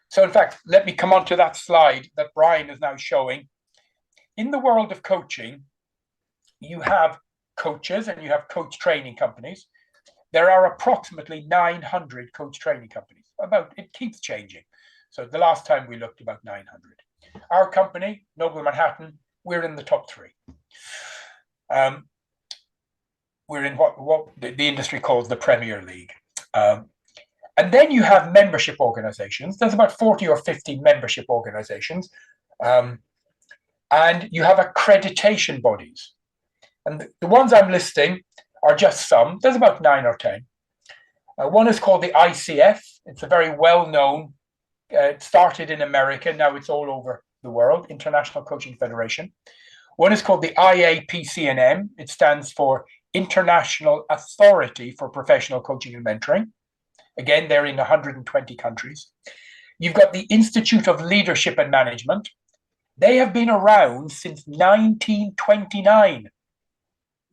So in fact, let me come on to that slide that Brian is now showing. In the world of coaching, you have coaches and you have coach training companies. There are approximately 900 coach training companies. It keeps changing. So the last time we looked, about 900. Our company, Noble Manhattan, we're in the top 3. We're in what the industry calls the Premier League. And then you have membership organizations. There's about 40 or 50 membership organizations. And you have accreditation bodies. And the ones I'm listing are just some. There's about 9 or 10. One is called the ICF. It's a very well-known, it started in America, now it's all over the world, International Coaching Federation. One is called the IAPCNM. It stands for International Authority for Professional Coaching and Mentoring. Again, they're in 120 countries. You've got the Institute of Leadership and Management. They have been around since 1929,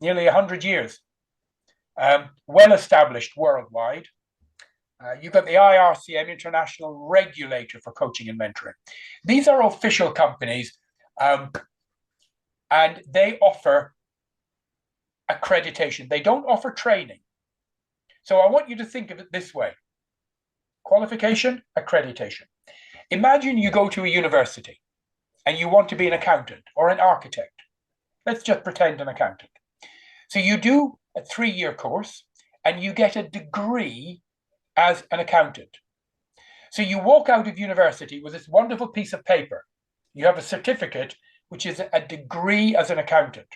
nearly 100 years. Well established worldwide. You've got the IRCM, International Regulator for Coaching and Mentoring. These are official companies, and they offer accreditation. They don't offer training. So I want you to think of it this way. Qualification, accreditation. Imagine you go to a university and you want to be an accountant or an architect. Let's just pretend an accountant. So you do a 3-year course and you get a degree as an accountant. So you walk out of university with this wonderful piece of paper. You have a certificate, which is a degree as an accountant.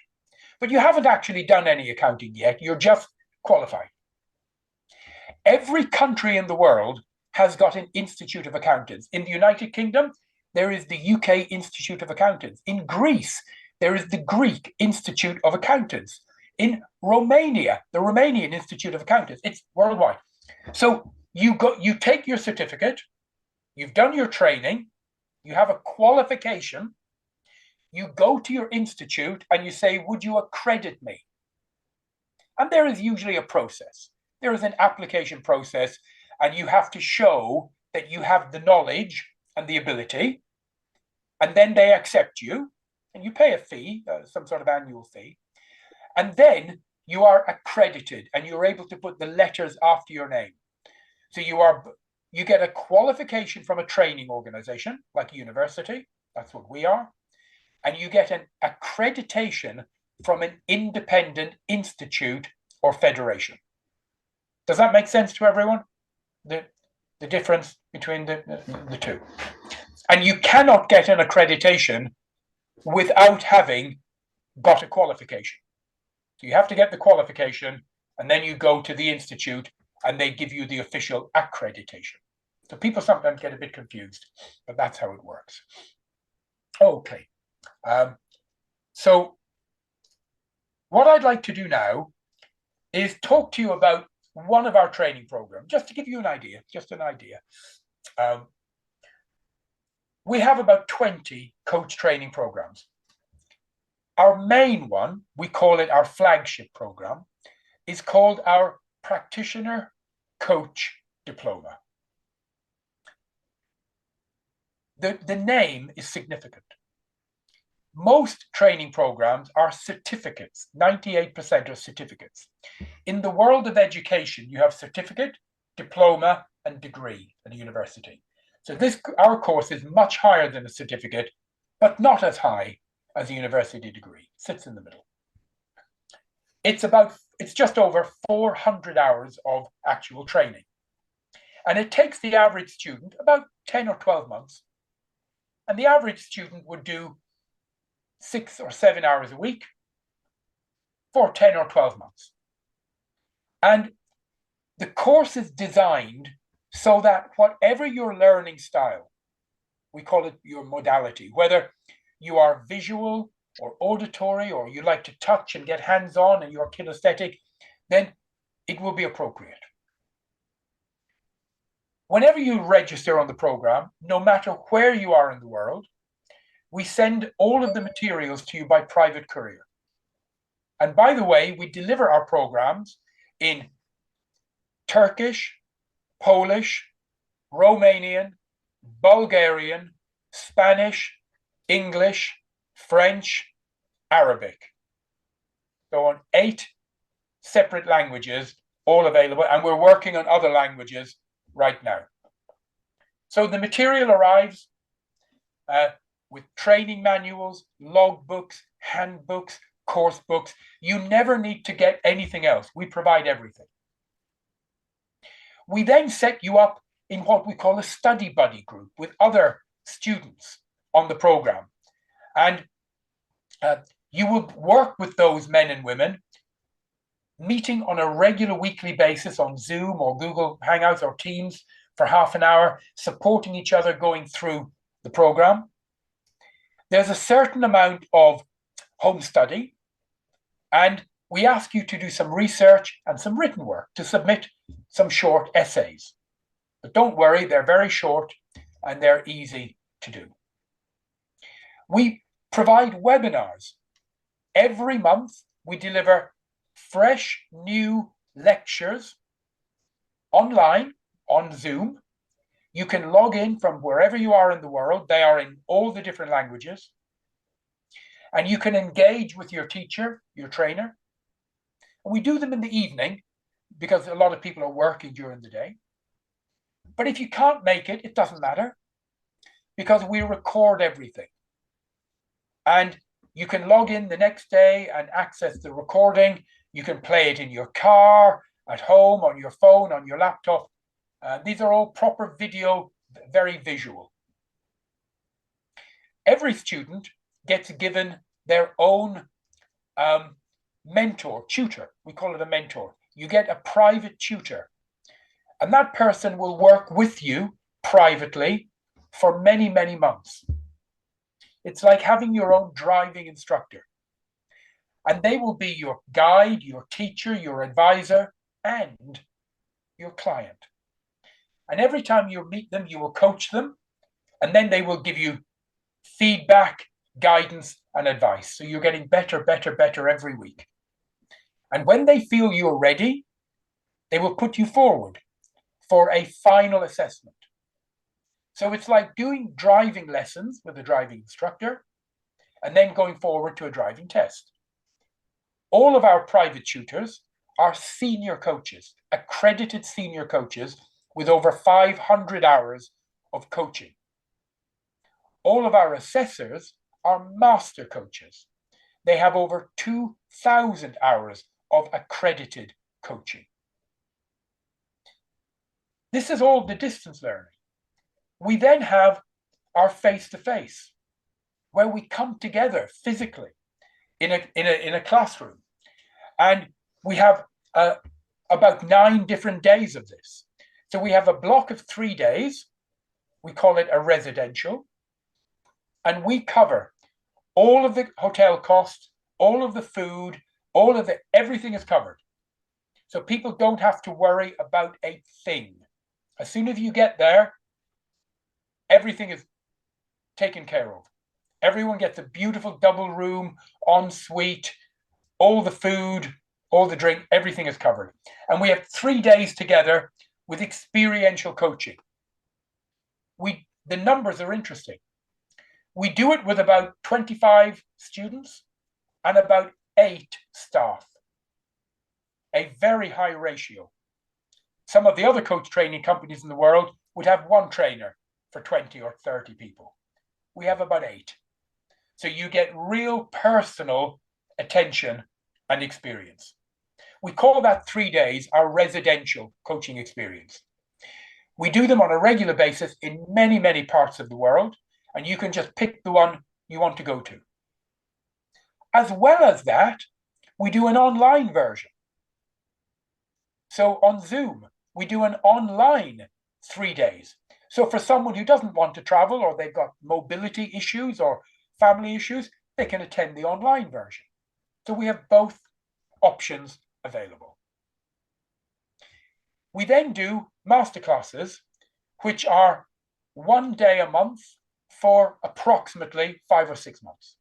But you haven't actually done any accounting yet. You're just qualified. Every country in the world has got an Institute of Accountants. In the United Kingdom, there is the UK Institute of Accountants. In Greece, there is the Greek Institute of Accountants. In Romania, the Romanian Institute of Accountants. It's worldwide. So you take your certificate, you've done your training, you have a qualification, you go to your institute and you say, would you accredit me? And there is usually a process. There is an application process, and you have to show that you have the knowledge and the ability, and then they accept you, and you pay a fee, some sort of annual fee. And then you are accredited and you're able to put the letters after your name. So you get a qualification from a training organization like a university, that's what we are, and you get an accreditation from an independent institute or federation. Does that make sense to everyone? The difference between the two. And you cannot get an accreditation without having got a qualification. So you have to get the qualification, and then you go to the institute and they give you the official accreditation. So people sometimes get a bit confused, but that's how it works. Okay. So what I'd like to do now is talk to you about one of our training programs, just to give you an idea, just an idea. We have about 20 coach training programs. Our main one, we call it our flagship program, is called our Practitioner Coach Diploma. The name is significant. Most training programs are certificates, 98% are certificates. In the world of education, you have certificate, diploma, and degree at a university. So our course is much higher than a certificate, but not as high as a university degree. It sits in the middle. It's just over 400 hours of actual training. And it takes the average student about 10 or 12 months. And the average student would do 6 or 7 hours a week for 10 or 12 months. And the course is designed so that whatever your learning style, we call it your modality, whether you are visual or auditory, or you like to touch and get hands-on and you're kinesthetic, then it will be appropriate. Whenever you register on the program, no matter where you are in the world, we send all of the materials to you by private courier. And by the way, we deliver our programs in Turkish, Polish, Romanian, Bulgarian, Spanish, English, French, Arabic. So on 8 separate languages, all available, and we're working on other languages right now. So the material arrives with training manuals, logbooks, handbooks, course books. You never need to get anything else. We provide everything. We then set you up in what we call a study buddy group with other students on the program. And you will work with those men and women, meeting on a regular weekly basis on Zoom or Google Hangouts or Teams for half an hour, supporting each other going through the program. There's a certain amount of home study, and we ask you to do some research and some written work, to submit some short essays. But don't worry, they're very short and they're easy to do. We provide webinars. Every month, we deliver fresh, new lectures online on Zoom. You can log in from wherever you are in the world. They are in all the different languages. And you can engage with your teacher, your trainer. And we do them in the evening because a lot of people are working during the day. But if you can't make it, it doesn't matter, because we record everything. And you can log in the next day and access the recording. You can play it in your car, at home, on your phone, on your laptop. These are all proper video, very visual. Every student gets given their own mentor, tutor. We call it a mentor. You get a private tutor. And that person will work with you privately for many, many months. It's like having your own driving instructor. And they will be your guide, your teacher, your advisor, and your client. And every time you meet them, you will coach them, and then they will give you feedback, guidance, and advice. So you're getting better, better, better every week. And when they feel you're ready, they will put you forward for a final assessment. So it's like doing driving lessons with a driving instructor and then going forward to a driving test. All of our private tutors are senior coaches, accredited senior coaches with over 500 hours of coaching. All of our assessors are master coaches. They have over 2,000 hours of accredited coaching. This is all the distance learning. We then have our face-to-face, where we come together physically in a classroom. And we have about 9 different days of this. So we have a block of 3 days. We call it a residential. And we cover all of the hotel costs, all of the food, everything is covered. So people don't have to worry about a thing. As soon as you get there, everything is taken care of. Everyone gets a beautiful double room, ensuite, all the food, all the drink, everything is covered. And we have 3 days together with experiential coaching. The numbers are interesting. We do it with about 25 students and about 8 staff. A very high ratio. Some of the other coach training companies in the world would have 1 trainer for 20 or 30 people. We have about 8. So you get real personal attention and experience. We call that 3 days our residential coaching experience. We do them on a regular basis in many, many parts of the world, and you can just pick the one you want to go to. As well as that, we do an online version. So on Zoom, we do an online 3 days. So for someone who doesn't want to travel, or they've got mobility issues or family issues, they can attend the online version. So we have both options available. We then do masterclasses, which are 1 day a month for approximately 5 or 6 months.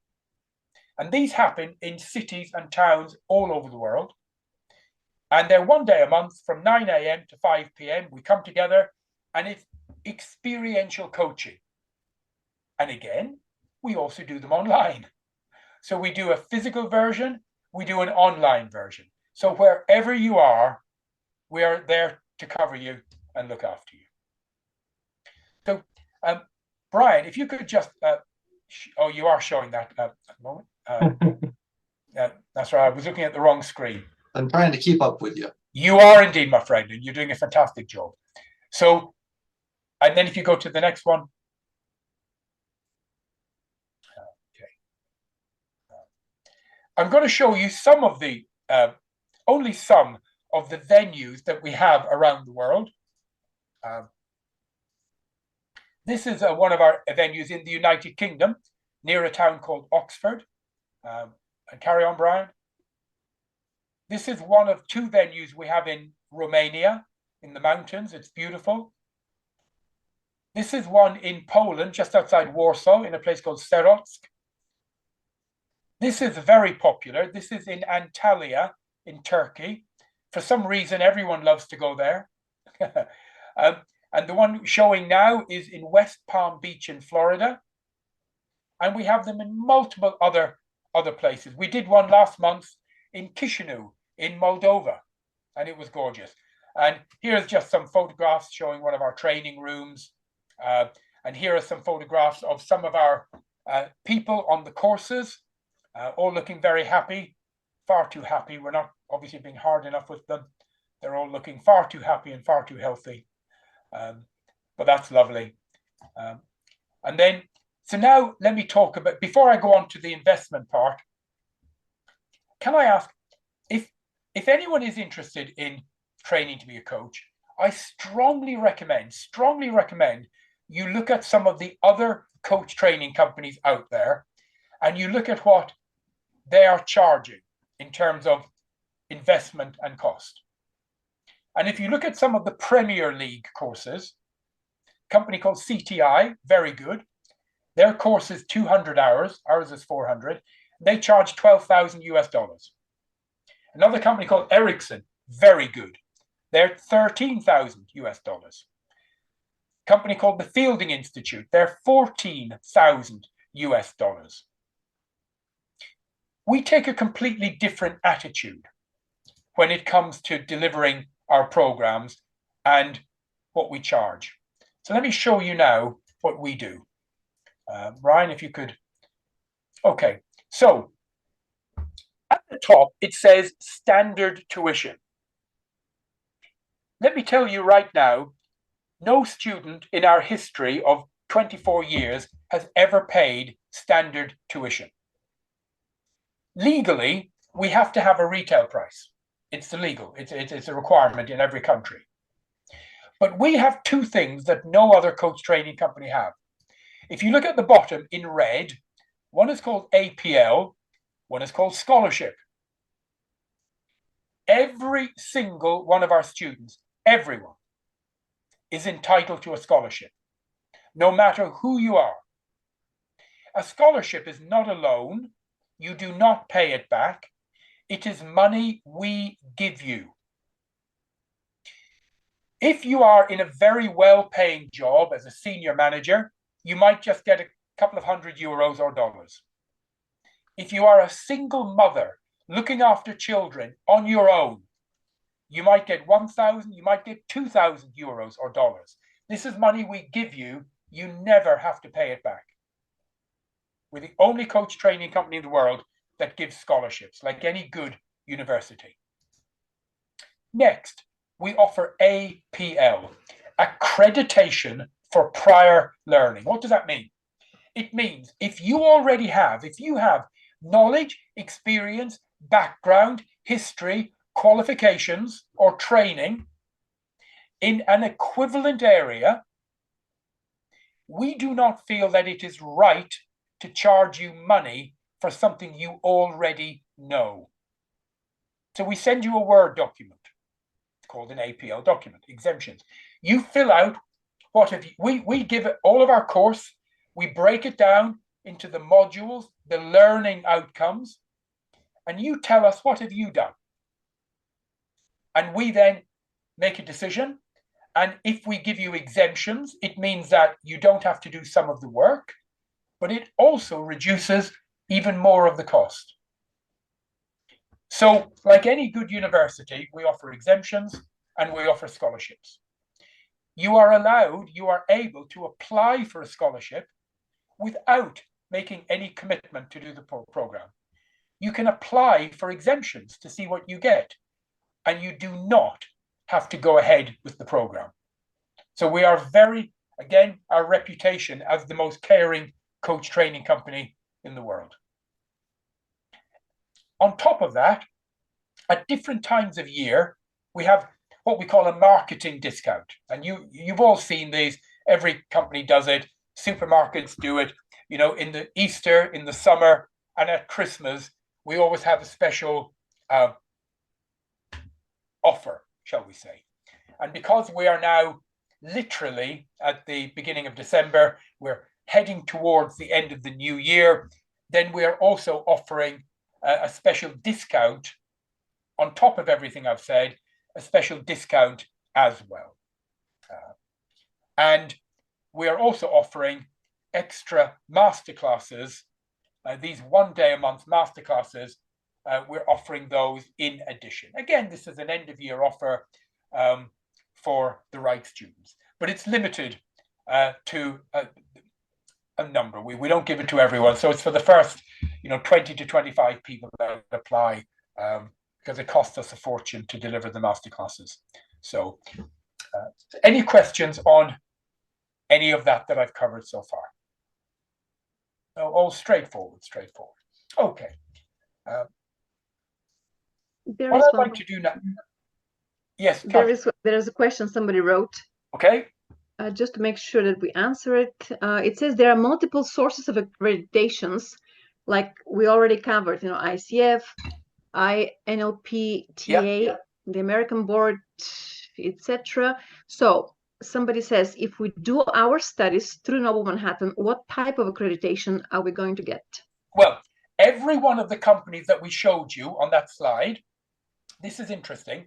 And these happen in cities and towns all over the world. And they're 1 day a month from 9 a.m. to 5 p.m. We come together, and it's experiential coaching. And again, we also do them online. So we do a physical version, we do an online version. So wherever you are, we are there to cover you and look after you. So, Brian, if you could just, oh, you are showing that at the moment. That's right, I was looking at the wrong screen. I'm trying to keep up with you. You are indeed, my friend, and you're doing a fantastic job. So, and then if you go to the next one. Okay. I'm going to show you some of the, only some of the venues that we have around the world. This is one of our venues in the United Kingdom, near a town called Oxford. And carry on, Brian. This is one of 2 venues we have in Romania, in the mountains. It's beautiful. This is one in Poland, just outside Warsaw, in a place called Serocz. This is very popular. This is in Antalya, in Turkey. For some reason, everyone loves to go there. And the one showing now is in West Palm Beach in Florida. And we have them in multiple other places. We did one last month in Chisinau, in Moldova, and it was gorgeous. And here's just some photographs showing one of our training rooms. And here are some photographs of some of our people on the courses, all looking very happy, far too happy. We're not obviously being hard enough with them. They're all looking far too happy and far too healthy. But that's lovely. And then, so now let me talk about, before I go on to the investment part, can I ask, if anyone is interested in training to be a coach, I strongly recommend you look at some of the other coach training companies out there, and you look at what they are charging in terms of investment and cost. And if you look at some of the Premier League courses, a company called CTI, very good. Their course is 200 hours, ours is 400. They charge $12,000 US. Another company called Ericsson, very good. They're $13,000 US. Company called the Fielding Institute, they're $14,000 US. we take a completely different attitude when it comes to delivering our programs and what we charge. So let me show you now what we do. Brian, if you could. Okay, so at the top, it says standard tuition. Let me tell you right now, no student in our history of 24 years has ever paid standard tuition. Legally, we have to have a retail price. It's illegal. It's a requirement in every country. But we have two things that no other coach training company have. If you look at the bottom in red, one is called APL, one is called scholarship. Every single one of our students, everyone, is entitled to a scholarship, no matter who you are. A scholarship is not a loan. You do not pay it back. It is money we give you. If you are in a very well-paying job as a senior manager, you might just get a couple of €100 or dollars. If you are a single mother looking after children on your own, you might get 1,000, you might get €2,000 or dollars. This is money we give you. You never have to pay it back. We're the only coach training company in the world that gives scholarships, like any good university. Next, we offer APL, accreditation for prior learning. What does that mean? It means if you have knowledge, experience, background, history, qualifications, or training in an equivalent area, we do not feel that it is right to charge you money for something you already know. So we send you a Word document. It's called an APL document, exemptions. You fill out what have you, we give it all of our course, we break it down into the modules, the learning outcomes, and you tell us what have you done. And we then make a decision. And if we give you exemptions, it means that you don't have to do some of the work, but it also reduces even more of the cost. So like any good university, we offer exemptions and we offer scholarships. You are able to apply for a scholarship without making any commitment to do the program. You can apply for exemptions to see what you get, and you do not have to go ahead with the program. So we are again, our reputation as the most caring coach training company in the world. On top of that, at different times of year, we have what we call a marketing discount. And you've all seen these, every company does it, supermarkets do it, in the Easter, in the summer, and at Christmas, we always have a special offer, shall we say. And because we are now literally at the beginning of December, we're heading towards the end of the new year, then we are also offering a special discount on top of everything I've said, a special discount as well. And we are also offering extra masterclasses, these 1 day a month masterclasses. We're offering those in addition. Again, this is an end of year offer for the right students, but it's limited to a number. We don't give it to everyone. So it's for the first 20 to 25 people that apply, because it costs us a fortune to deliver the masterclasses. So any questions on any of that I've covered so far? No, all straightforward. Okay. What I'd like to do now. Yes, there is a question somebody wrote. Okay. Just to make sure that we answer it. It says there are multiple sources of accreditations, like we already covered, ICF, INLPTA, the American Board, etc. So somebody says, if we do our studies through Noble Manhattan, what type of accreditation are we going to get? Well, every one of the companies that we showed you on that slide, this is interesting,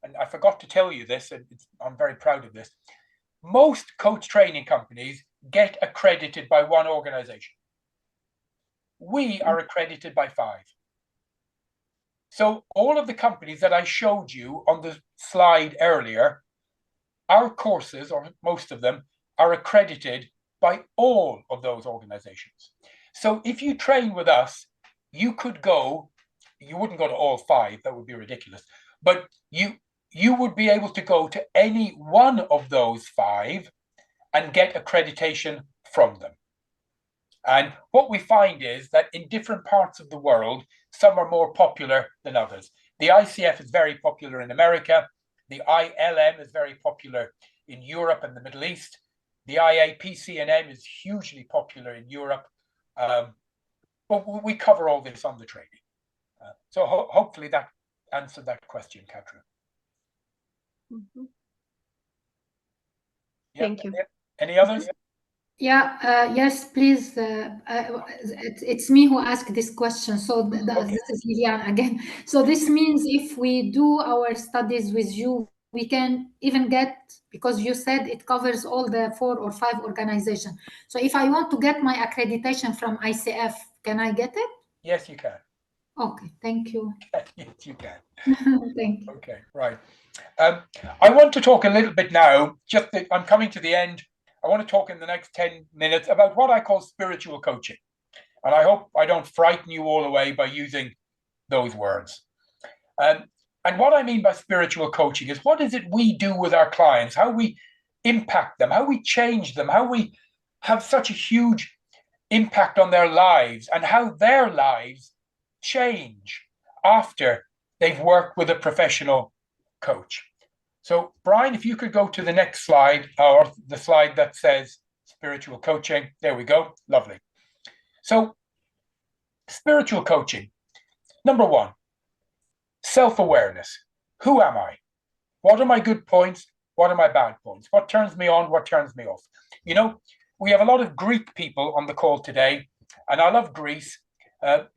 and I forgot to tell you this, and I'm very proud of this. Most coach training companies get accredited by one organization. We are accredited by 5. So all of the companies that I showed you on the slide earlier, our courses, or most of them, are accredited by all of those organizations. So if you train with us, you could go, you wouldn't go to all 5, that would be ridiculous, but you would be able to go to any one of those 5 and get accreditation from them. And what we find is that in different parts of the world, some are more popular than others. The ICF is very popular in America. The ILM is very popular in Europe and the Middle East. The IAPCNM is hugely popular in Europe. But we cover all this on the training. So hopefully that answered that question, Katrin. Mm-hmm. Yeah. Thank you. Any others? Yeah, yes, please. It's me who asked this question. So Okay. this is Lilian again. So this means if we do our studies with you, we can even get, because you said it covers all the 4 or 5 organizations. So if I want to get my accreditation from ICF, can I get it? Yes, you can. Okay, thank you. Yes, you can. Thank you. Okay, right. I want to talk a little bit now, just that I'm coming to the end. I want to talk in the next 10 minutes about what I call spiritual coaching. And I hope I don't frighten you all away by using those words. And what I mean by spiritual coaching is, what is it we do with our clients, how we impact them, how we change them, how we have such a huge impact on their lives, and how their lives change after they've worked with a professional coach. So, Brian, if you could go to the next slide, or the slide that says spiritual coaching. There we go. Lovely. So, spiritual coaching. Number 1, self-awareness. Who am I? What are my good points? What are my bad points? What turns me on? What turns me off? You know, we have a lot of Greek people on the call today, and I love Greece, the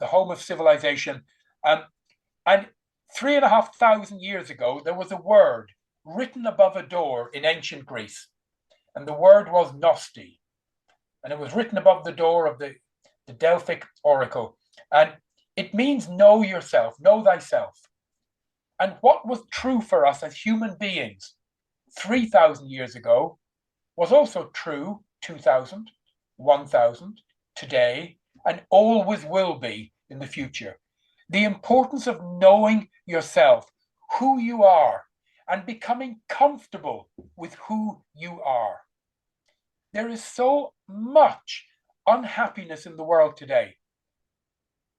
home of civilization. And 3,500 years ago, there was a word written above a door in ancient Greece, and the word was Gnosti, and it was written above the door of the Delphic oracle, and it means know yourself, know thyself. And what was true for us as human beings 3,000 years ago was also true 2,000, 1,000, today, and always will be in the future. The importance of knowing yourself, who you are, and becoming comfortable with who you are. There is so much unhappiness in the world today.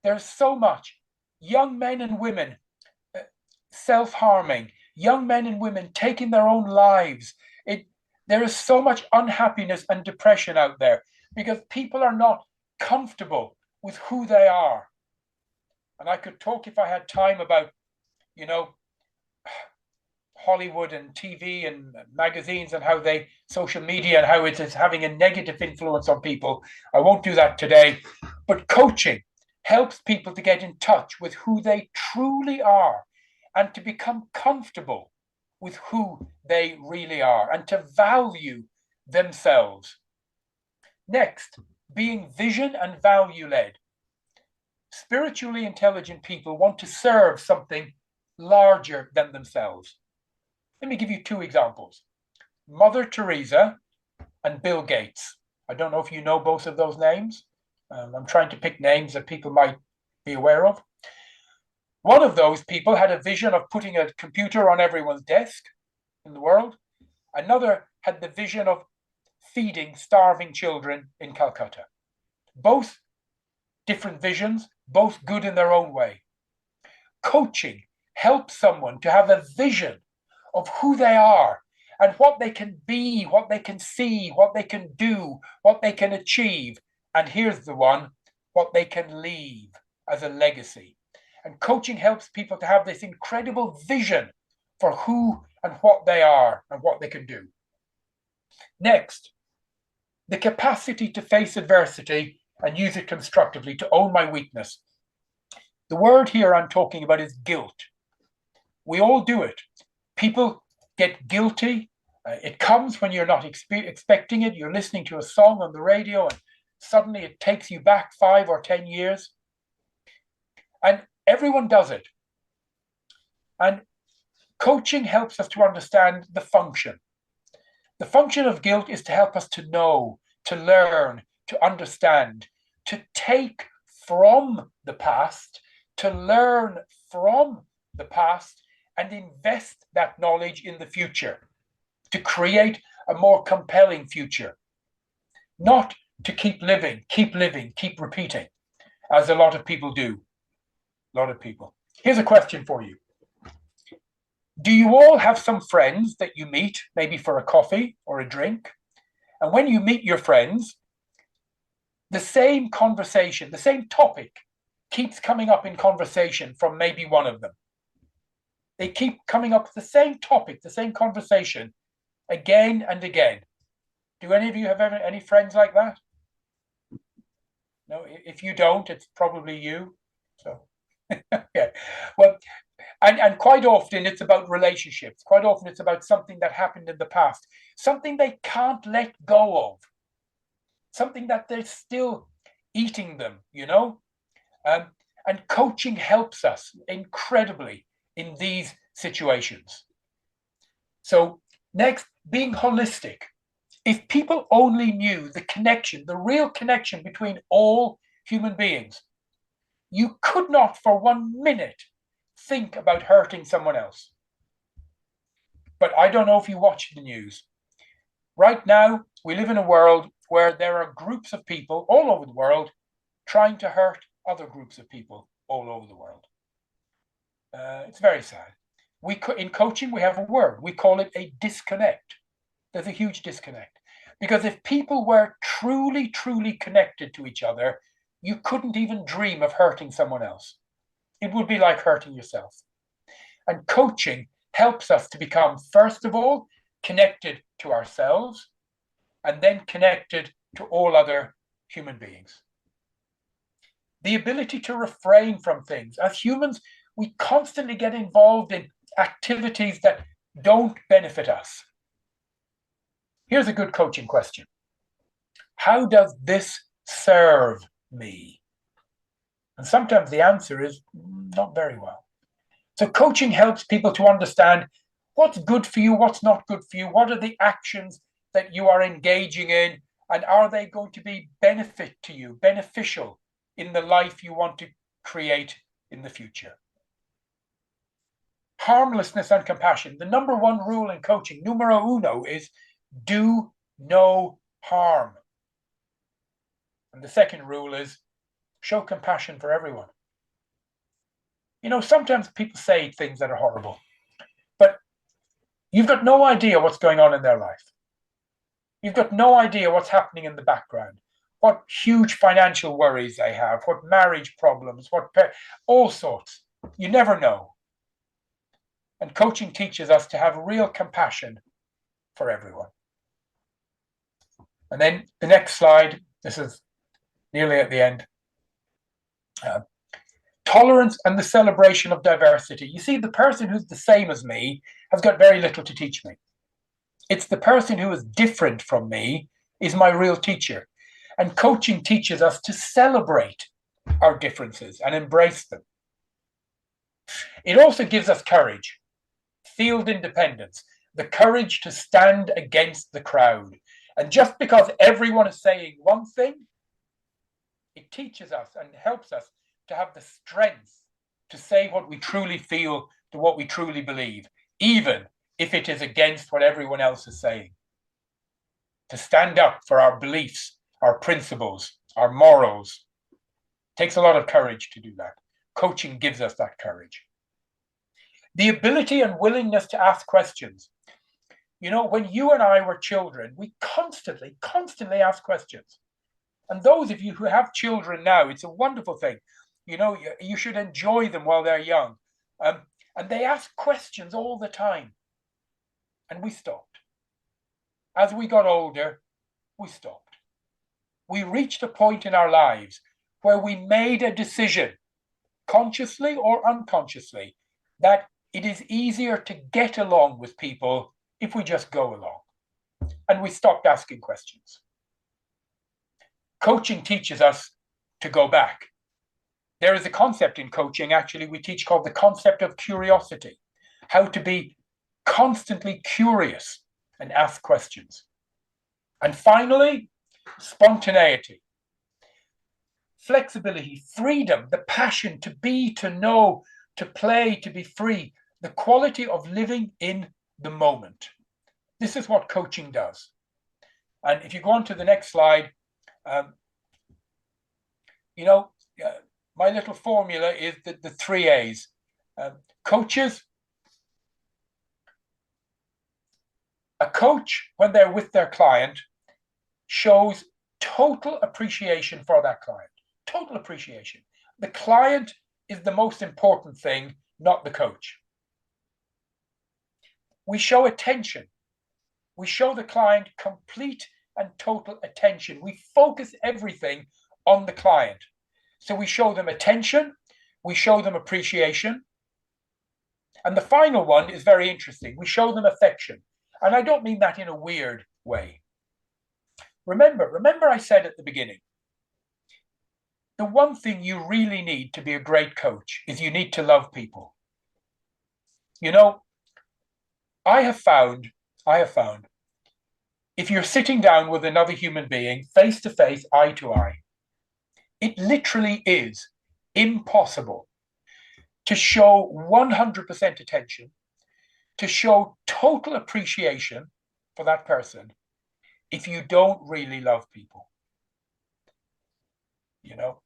There's so much. Young men and women self-harming, young men and women taking their own lives. There is so much unhappiness and depression out there because people are not comfortable with who they are. And I could talk, if I had time, about, Hollywood and TV and magazines and how social media and how it is having a negative influence on people. I won't do that today. But coaching helps people to get in touch with who they truly are and to become comfortable with who they really are and to value themselves. Next, being vision and value led. Spiritually intelligent people want to serve something larger than themselves. Let me give you 2 examples. Mother Teresa and Bill Gates. I don't know if you know both of those names. I'm trying to pick names that people might be aware of. One of those people had a vision of putting a computer on everyone's desk in the world. Another had the vision of feeding starving children in Calcutta. Both different visions, both good in their own way. Coaching helps someone to have a vision of who they are and what they can be, what they can see, what they can do, what they can achieve. And here's the one, what they can leave as a legacy. And coaching helps people to have this incredible vision for who and what they are and what they can do. Next, the capacity to face adversity and use it constructively, to own my weakness. The word here I'm talking about is guilt. We all do it. People get guilty. It comes when you're not expecting it. You're listening to a song on the radio and suddenly it takes you back 5 or 10 years. And Everyone does it. And coaching helps us to understand the function. The function of guilt is to help us to know, to learn, to understand, to take from the past, to learn from the past, and invest that knowledge in the future, to create a more compelling future. Not to keep living, keep repeating, as a lot of people do. A lot of people. Here's a question for you. Do you all have some friends that you meet, maybe for a coffee or a drink? And when you meet your friends, the same conversation, the same topic keeps coming up in conversation from maybe one of them. They keep coming up with the same topic, the same conversation again and again. Do any of you have any friends like that? No, if you don't, it's probably you. So, yeah. Well, and quite often it's about relationships. Quite often it's about something that happened in the past, something they can't let go of, something that they're still eating them, you know? And coaching helps us incredibly in these situations. So next, being holistic. If people only knew the connection, the real connection between all human beings, you could not for 1 minute think about hurting someone else. But I don't know if you watch the news. Right now, we live in a world where there are groups of people all over the world trying to hurt other groups of people all over the world. It's very sad. In coaching, we have a word. We call it a disconnect. There's a huge disconnect. Because if people were truly, truly connected to each other, you couldn't even dream of hurting someone else. It would be like hurting yourself. And coaching helps us to become, first of all, connected to ourselves, and then connected to all other human beings. The ability to refrain from things. As humans, we constantly get involved in activities that don't benefit us. Here's a good coaching question. How does this serve me? And sometimes the answer is not very well. So coaching helps people to understand what's good for you, what's not good for you, what are the actions that you are engaging in, and are they going to be beneficial in the life you want to create in the future? Harmlessness and compassion. The number one rule in coaching, numero uno, is do no harm. And the second rule is show compassion for everyone. You know, sometimes people say things that are horrible, but you've got no idea what's going on in their life. You've got no idea what's happening in the background, what huge financial worries they have, what marriage problems, all sorts. You never know. And coaching teaches us to have real compassion for everyone. And then the next slide, this is nearly at the end. Tolerance and the celebration of diversity. You see, the person who's the same as me has got very little to teach me. It's the person who is different from me is my real teacher. And coaching teaches us to celebrate our differences and embrace them. It also gives us courage, field independence, the courage to stand against the crowd. And just because everyone is saying one thing, it teaches us and helps us to have the strength to say what we truly feel, to what we truly believe, even if it is against what everyone else is saying. To stand up for our beliefs, our principles, our morals. It takes a lot of courage to do that. Coaching gives us that courage. The ability and willingness to ask questions. You know, when you and I were children, we constantly asked questions. And those of you who have children now, it's a wonderful thing. You know, you should enjoy them while they're young. And they ask questions all the time. And we stopped. As we got older, we stopped. We reached a point in our lives where we made a decision, consciously or unconsciously, that it is easier to get along with people if we just go along. And we stopped asking questions. Coaching teaches us to go back. there is a concept in coaching, actually, we teach called the concept of curiosity, how to be constantly curious and ask questions. And finally, spontaneity, flexibility, freedom, the passion to be, to know, to play, to be free, the quality of living in the moment. This is what coaching does. And if you go on to the next slide, you know, my little formula is the 3 A's. Coaches, a coach, when they're with their client, shows total appreciation for that client. Total appreciation. The client is the most important thing, not the coach. We show attention. We show the client complete and total attention. We focus everything on the client. So we show them attention, we show them appreciation. And the final one is very interesting. We show them affection. And I don't mean that in a weird way. Remember I said at the beginning, the one thing you really need to be a great coach is you need to love people. You know, I have found, if you're sitting down with another human being, face to face, eye to eye, it literally is impossible to show 100% attention, to show total appreciation for that person if you don't really love people. You know,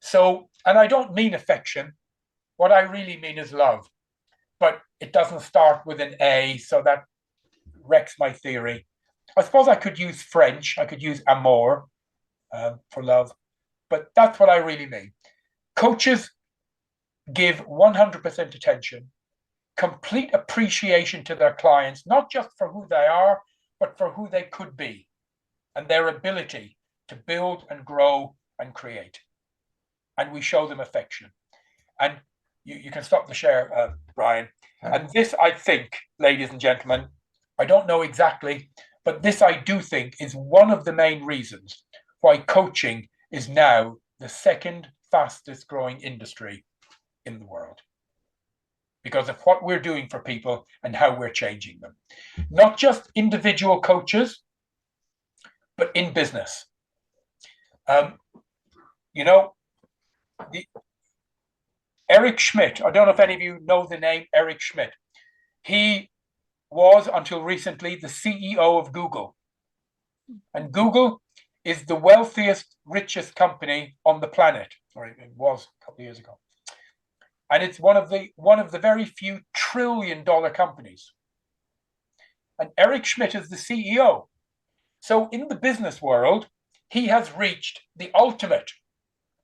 so, and I don't mean affection. What I really mean is love, but it doesn't start with an A, so that wrecks my theory. I suppose I could use French. I could use amour for love, but that's what I really mean. Coaches give 100% attention, complete appreciation to their clients, not just for who they are, but for who they could be and their ability to build and grow and create. And we show them affection. And you can stop the share, Brian. And this, I think, ladies and gentlemen, I don't know exactly, but this I do think is one of the main reasons why coaching is now the second fastest growing industry in the world. Because of what we're doing for people and how we're changing them. Not just individual coaches, but in business. You know, Eric Schmidt, I don't know if any of you know the name Eric Schmidt. He was, until recently, the CEO of Google. And Google is the wealthiest, richest company on the planet, or it was a couple of years ago. And it's one of the very few trillion-dollar companies. And Eric Schmidt is the CEO. So in the business world, he has reached the ultimate.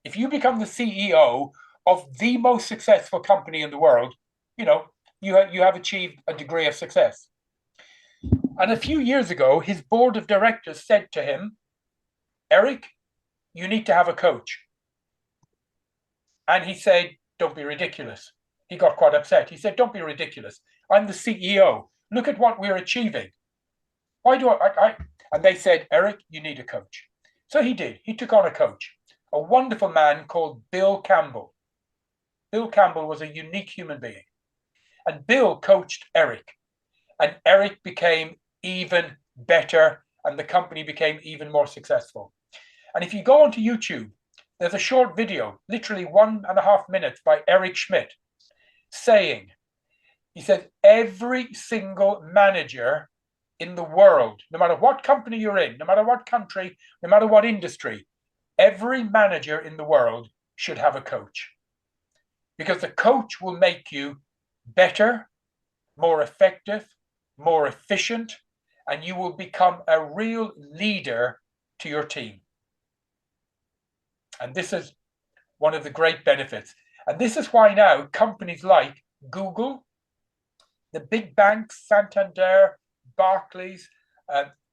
If you become the CEO of the most successful company in the world, you know, you have achieved a degree of success. And a few years ago, his board of directors said to him, Eric, you need to have a coach. And he said, don't be ridiculous. He got quite upset. He said, don't be ridiculous. I'm the CEO. Look at what we're achieving. Why do I? And they said, Eric, you need a coach. So he did. He took on a coach, a wonderful man called Bill Campbell. Bill Campbell was a unique human being. And Bill coached Eric. And Eric became even better, and the company became even more successful. And if you go onto YouTube, there's a short video, literally 1.5 minutes, by Eric Schmidt saying, he said, every single manager in the world, no matter what company you're in, no matter what country, no matter what industry, every manager in the world should have a coach. Because the coach will make you better, more effective, more efficient, and you will become a real leader to your team. And this is one of the great benefits. And this is why now companies like Google, the big banks, Santander, Barclays,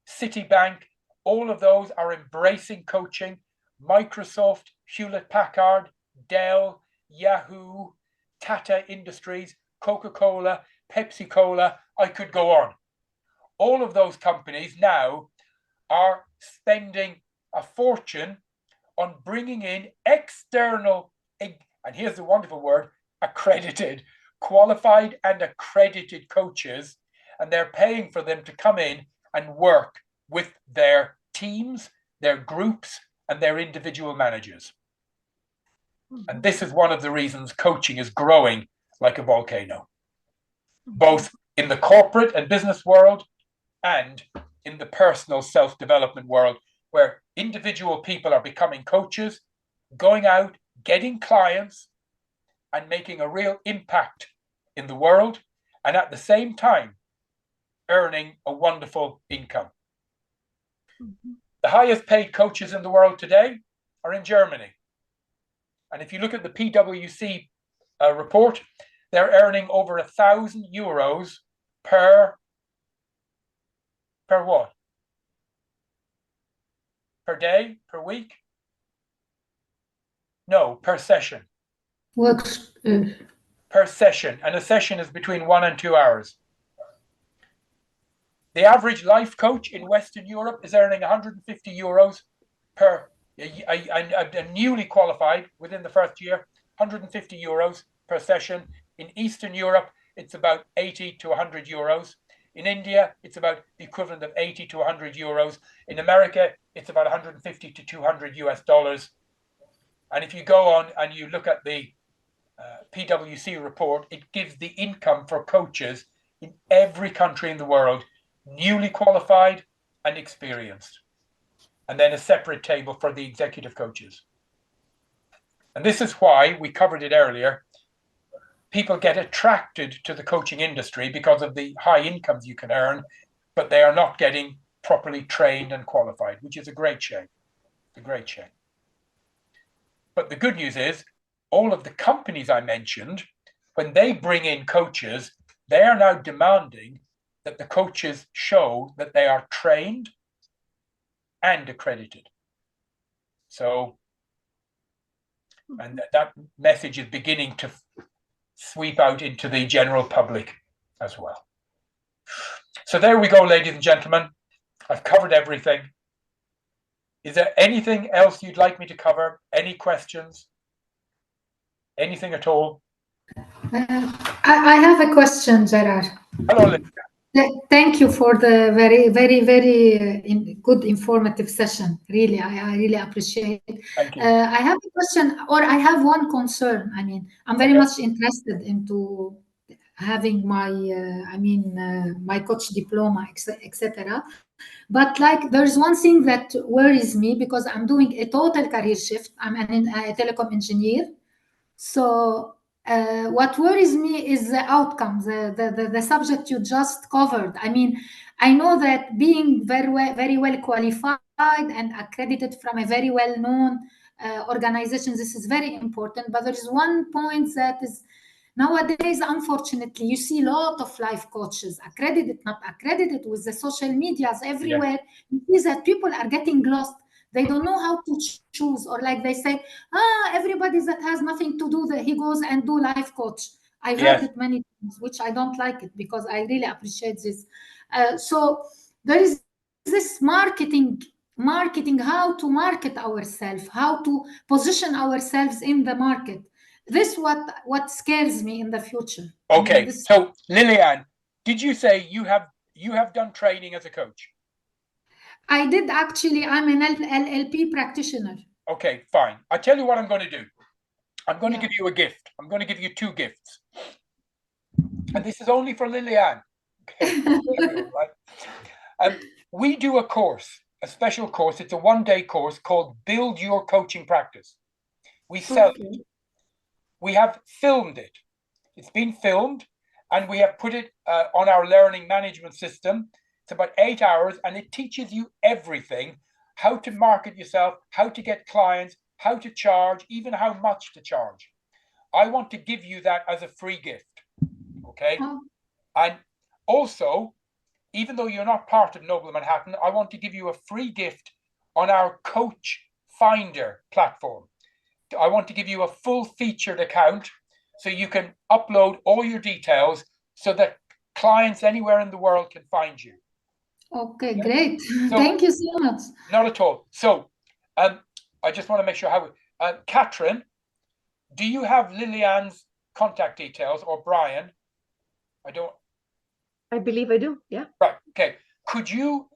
Citibank, all of those are embracing coaching. Microsoft, Hewlett-Packard, Dell, Yahoo, Tata Industries, Coca-Cola, Pepsi-Cola, I could go on. All of those companies now are spending a fortune on bringing in external and here's the wonderful word, accredited, qualified and accredited coaches, and they're paying for them to come in and work with their teams, their groups, and their individual managers. And this is one of the reasons coaching is growing like a volcano, both in the corporate and business world and in the personal self-development world, where individual people are becoming coaches, going out, getting clients, and making a real impact in the world, and at the same time, earning a wonderful income. The highest paid coaches in the world today are in Germany. And if you look at the PwC report, they're earning over €1,000 per what? Per day, per week? No, per session. Works. Per session, and a session is between 1 and 2 hours. The average life coach in Western Europe is earning €150 per a newly qualified within the first year, €150 per session. In Eastern Europe, it's about €80 to €100. In India, it's about the equivalent of €80 to €100. In America, it's about $150 to $200. And if you go on and you look at the PwC report, it gives the income for coaches in every country in the world, newly qualified and experienced, and then a separate table for the executive coaches. And this is why, we covered it earlier, people get attracted to the coaching industry because of the high incomes you can earn, but they are not getting properly trained and qualified, which is a great shame. A great shame. But the good news is, all of the companies I mentioned, when they bring in coaches, they are now demanding that the coaches show that they are trained and accredited. So, and that message is beginning to sweep out into the general public as well. So there we go, ladies and gentlemen. I've covered everything. Is there anything else you'd like me to cover? Any questions? Anything at all? I have a question, Gerard. Hello, Linda. Thank you for the very, very, very good informative session. Really, I really appreciate it. Thank you. I have a question, or I have one concern. I mean, I'm very much interested into having my, my coach diploma, etc. But like, there's one thing that worries me because I'm doing a total career shift. I'm a telecom engineer. So what worries me is the outcome, the subject you just covered. I mean, I know that being very well qualified and accredited from a very well-known organization, this is very important. But there is one point that is nowadays, unfortunately, you see a lot of life coaches, accredited, not accredited, with the social medias everywhere. Yeah. You see that people are getting lost. They don't know how to choose, or like they say, everybody that has nothing to do, that he goes and do life coach. I've heard it many times, which I don't like it because I really appreciate this. So there is this marketing, how to market ourselves, how to position ourselves in the market. This what scares me in the future. Okay, I mean, so Liliane, did you say you have done training as a coach? I did actually. I'm an LLP practitioner. Okay, fine. I tell you what I'm going to do. I'm going to give you a gift. I'm going to give you 2 gifts. And this is only for Liliane. Okay. We do a course, a special course. It's a 1-day course called Build Your Coaching Practice. We sell it. We have filmed it. It's been filmed, and we have put it on our learning management system. It's about 8 hours, and it teaches you everything: how to market yourself, how to get clients, how to charge, even how much to charge. I want to give you that as a free gift. Okay. And also, even though you're not part of Noble Manhattan, I want to give you a free gift on our Coach Finder platform. I want to give you a full featured account so you can upload all your details so that clients anywhere in the world can find you. Okay, great. So, thank you so much. Not at all. So I just want to make sure how Catherine, do you have Liliane's contact details, or Brian? I don't. I believe I do. Yeah. Right. Okay. Could you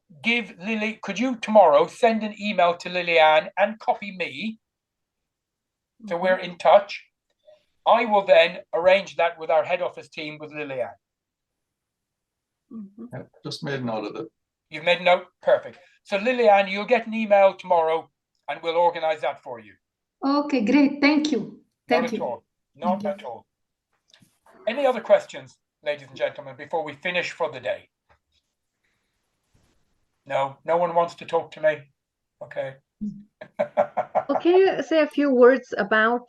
tomorrow send an email to Liliane and copy me, so we're in touch? I will then arrange that with our head office team with Liliane. Yeah, just made a note of it. You've made a note? Perfect. So Liliane, you'll get an email tomorrow and we'll organize that for you. Okay, great. Thank you. Not Thank at you. all. Not at all. Any other questions, ladies and gentlemen, before we finish for the day? No one wants to talk to me? Okay. Well, can you say a few words about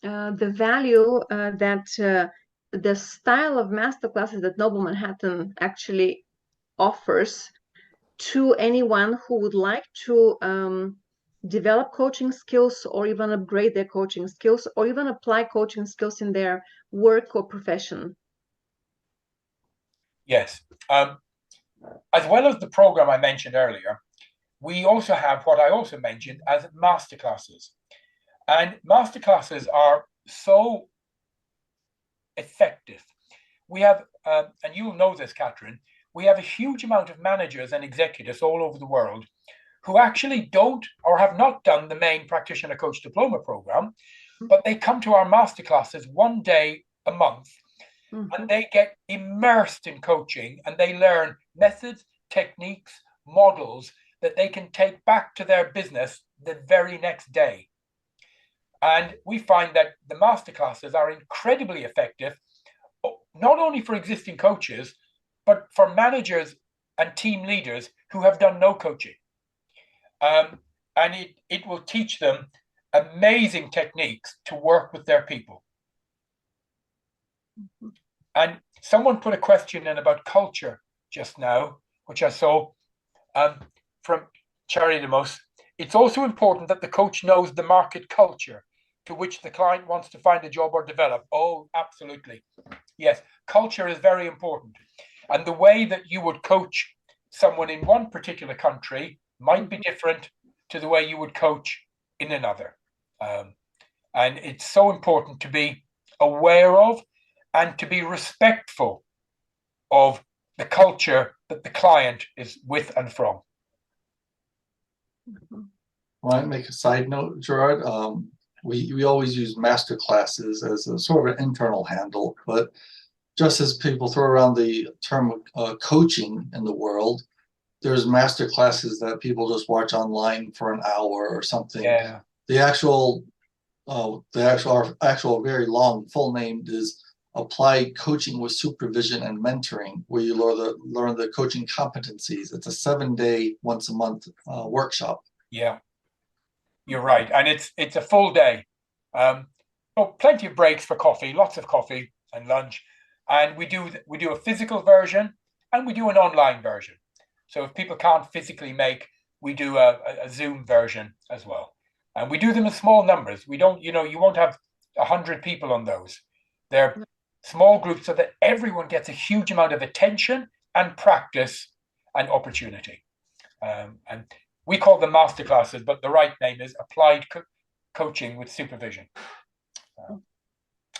the value that the style of masterclasses that Noble Manhattan actually offers to anyone who would like to develop coaching skills, or even upgrade their coaching skills, or even apply coaching skills in their work or profession? Yes. As well as the program I mentioned earlier, we also have what I also mentioned as masterclasses. And masterclasses are so effective. We have, and you'll know this, Catherine, we have a huge amount of managers and executives all over the world who actually don't or have not done the main practitioner coach diploma program, but they come to our masterclasses one day a month, and they get immersed in coaching, and they learn methods, techniques, models that they can take back to their business the very next day. And we find that the masterclasses are incredibly effective, not only for existing coaches, but for managers and team leaders who have done no coaching. And it will teach them amazing techniques to work with their people. And someone put a question in about culture just now, which I saw from Cherry Demos. It's also important that the coach knows the market culture to which the client wants to find a job or develop. Oh, absolutely. Yes, culture is very important. And the way that you would coach someone in one particular country might be different to the way you would coach in another. And it's so important to be aware of and to be respectful of the culture that the client is with and from. Well, I make a side note, Gerard. We always use master classes as a sort of an internal handle, but just as people throw around the term coaching in the world, there's master classes that people just watch online for an hour or something. Yeah. The actual very long full name is Applied Coaching with Supervision and Mentoring, where you learn the coaching competencies. It's a 7-day, once a month workshop. Yeah, you're right, and it's a full day. Plenty of breaks for coffee, lots of coffee and lunch, and we do a physical version and we do an online version. So if people can't physically make, we do a Zoom version as well, and we do them in small numbers. We don't, you won't have 100 people on those. They're small groups so that everyone gets a huge amount of attention and practice and opportunity. And we call them masterclasses, but the right name is Applied Coaching with Supervision.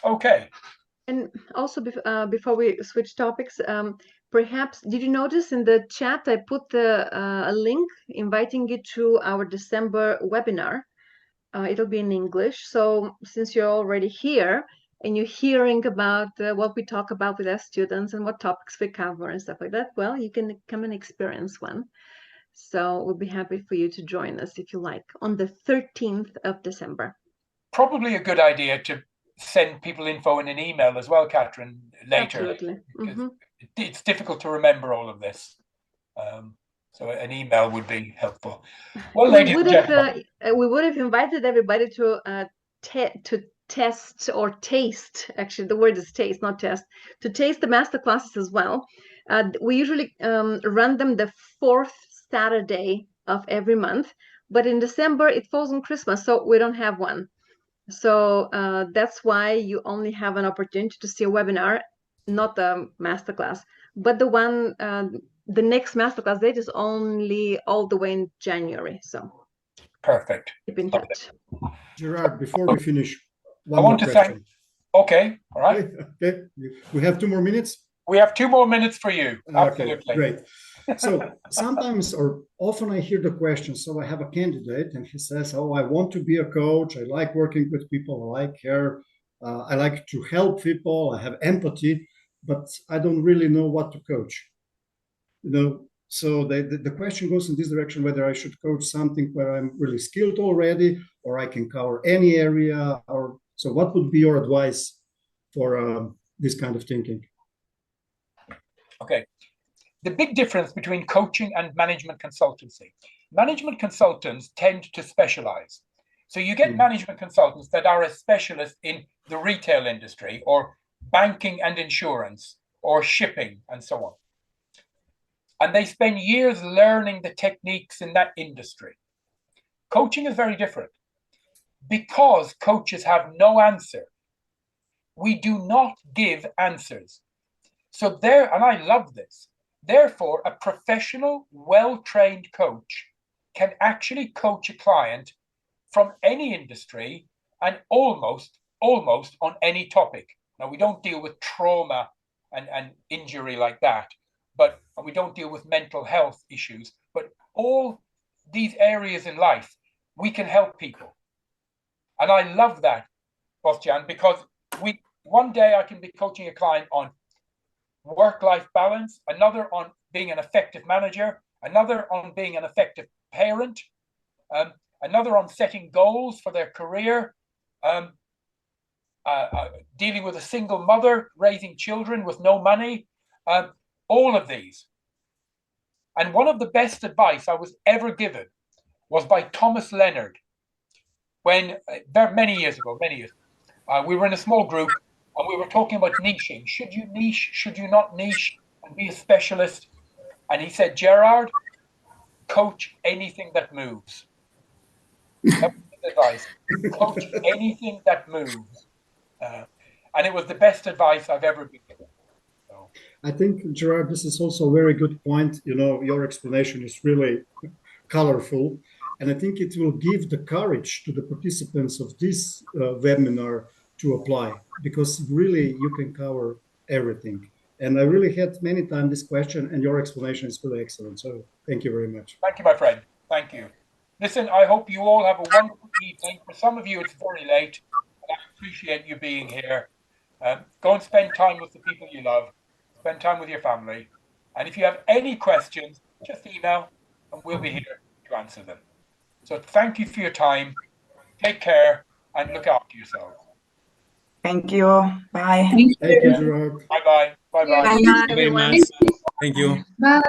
Okay. And also, before we switch topics, perhaps, did you notice in the chat I put a link inviting you to our December webinar? It'll be in English. So since you're already here and you're hearing about what we talk about with our students and what topics we cover and stuff like that, well, you can come and experience one. So we'll be happy for you to join us if you like on the 13th of December. Probably a good idea to send people info in an email as well, Catherine, later. Absolutely. It's difficult to remember all of this. So an email would be helpful. Well, ladies and gentlemen, we would have invited everybody to test or taste, actually the word is taste, not test, to taste the master classes as well. We usually run them the 4th Saturday of every month, but in December it falls on Christmas, so we don't have one. So that's why you only have an opportunity to see a webinar, not a masterclass. But the next masterclass date is only all the way in January. So perfect. keep in touch. Gerard, before we finish, I want to thank. Okay, all right. Okay. We have 2 more minutes. We have 2 more minutes for you. Okay, Absolutely. great. So sometimes or often I hear the question, so I have a candidate and he says, oh, I want to be a coach. I like working with people. I like care. I like to help people. I have empathy, but I don't really know what to coach. So the question goes in this direction, whether I should coach something where I'm really skilled already, or I can cover any area. Or so what would be your advice for this kind of thinking? Okay. The big difference between coaching and management consultancy. Management consultants tend to specialize. So you get management consultants that are a specialist in the retail industry or banking and insurance or shipping and so on. And they spend years learning the techniques in that industry. Coaching is very different. Because coaches have no answer, we do not give answers. So there, and I love this. Therefore, a professional, well-trained coach can actually coach a client from any industry and almost on any topic. Now, we don't deal with trauma and injury like that, but we don't deal with mental health issues. But all these areas in life, we can help people. And I love that, Bastian, because one day I can be coaching a client on work-life balance, another on being an effective manager, another on being an effective parent, another on setting goals for their career, dealing with a single mother, raising children with no money, all of these. And one of the best advice I was ever given was by Thomas Leonard. When many years ago, we were in a small group and we were talking about niching. Should you niche? Should you not niche and be a specialist? And he said, Gerard, coach anything that moves. That was his advice. Coach anything that moves. And it was the best advice I've ever been given. So. I think, Gerard, this is also a very good point. Your explanation is really colorful. And I think it will give the courage to the participants of this webinar to apply, because really you can cover everything. And I really had many times this question, and your explanation is really excellent. So thank you very much. Thank you, my friend. Thank you. Listen, I hope you all have a wonderful evening. For some of you, it's very late. I appreciate you being here. Go and spend time with the people you love. Spend time with your family. And if you have any questions, just email and we'll be here to answer them. So thank you for your time. Take care and look after yourselves. Thank you. Bye. Thank Thank you, you. Gerard. Bye-bye. Bye-bye. Bye, everyone. Thank you. Bye.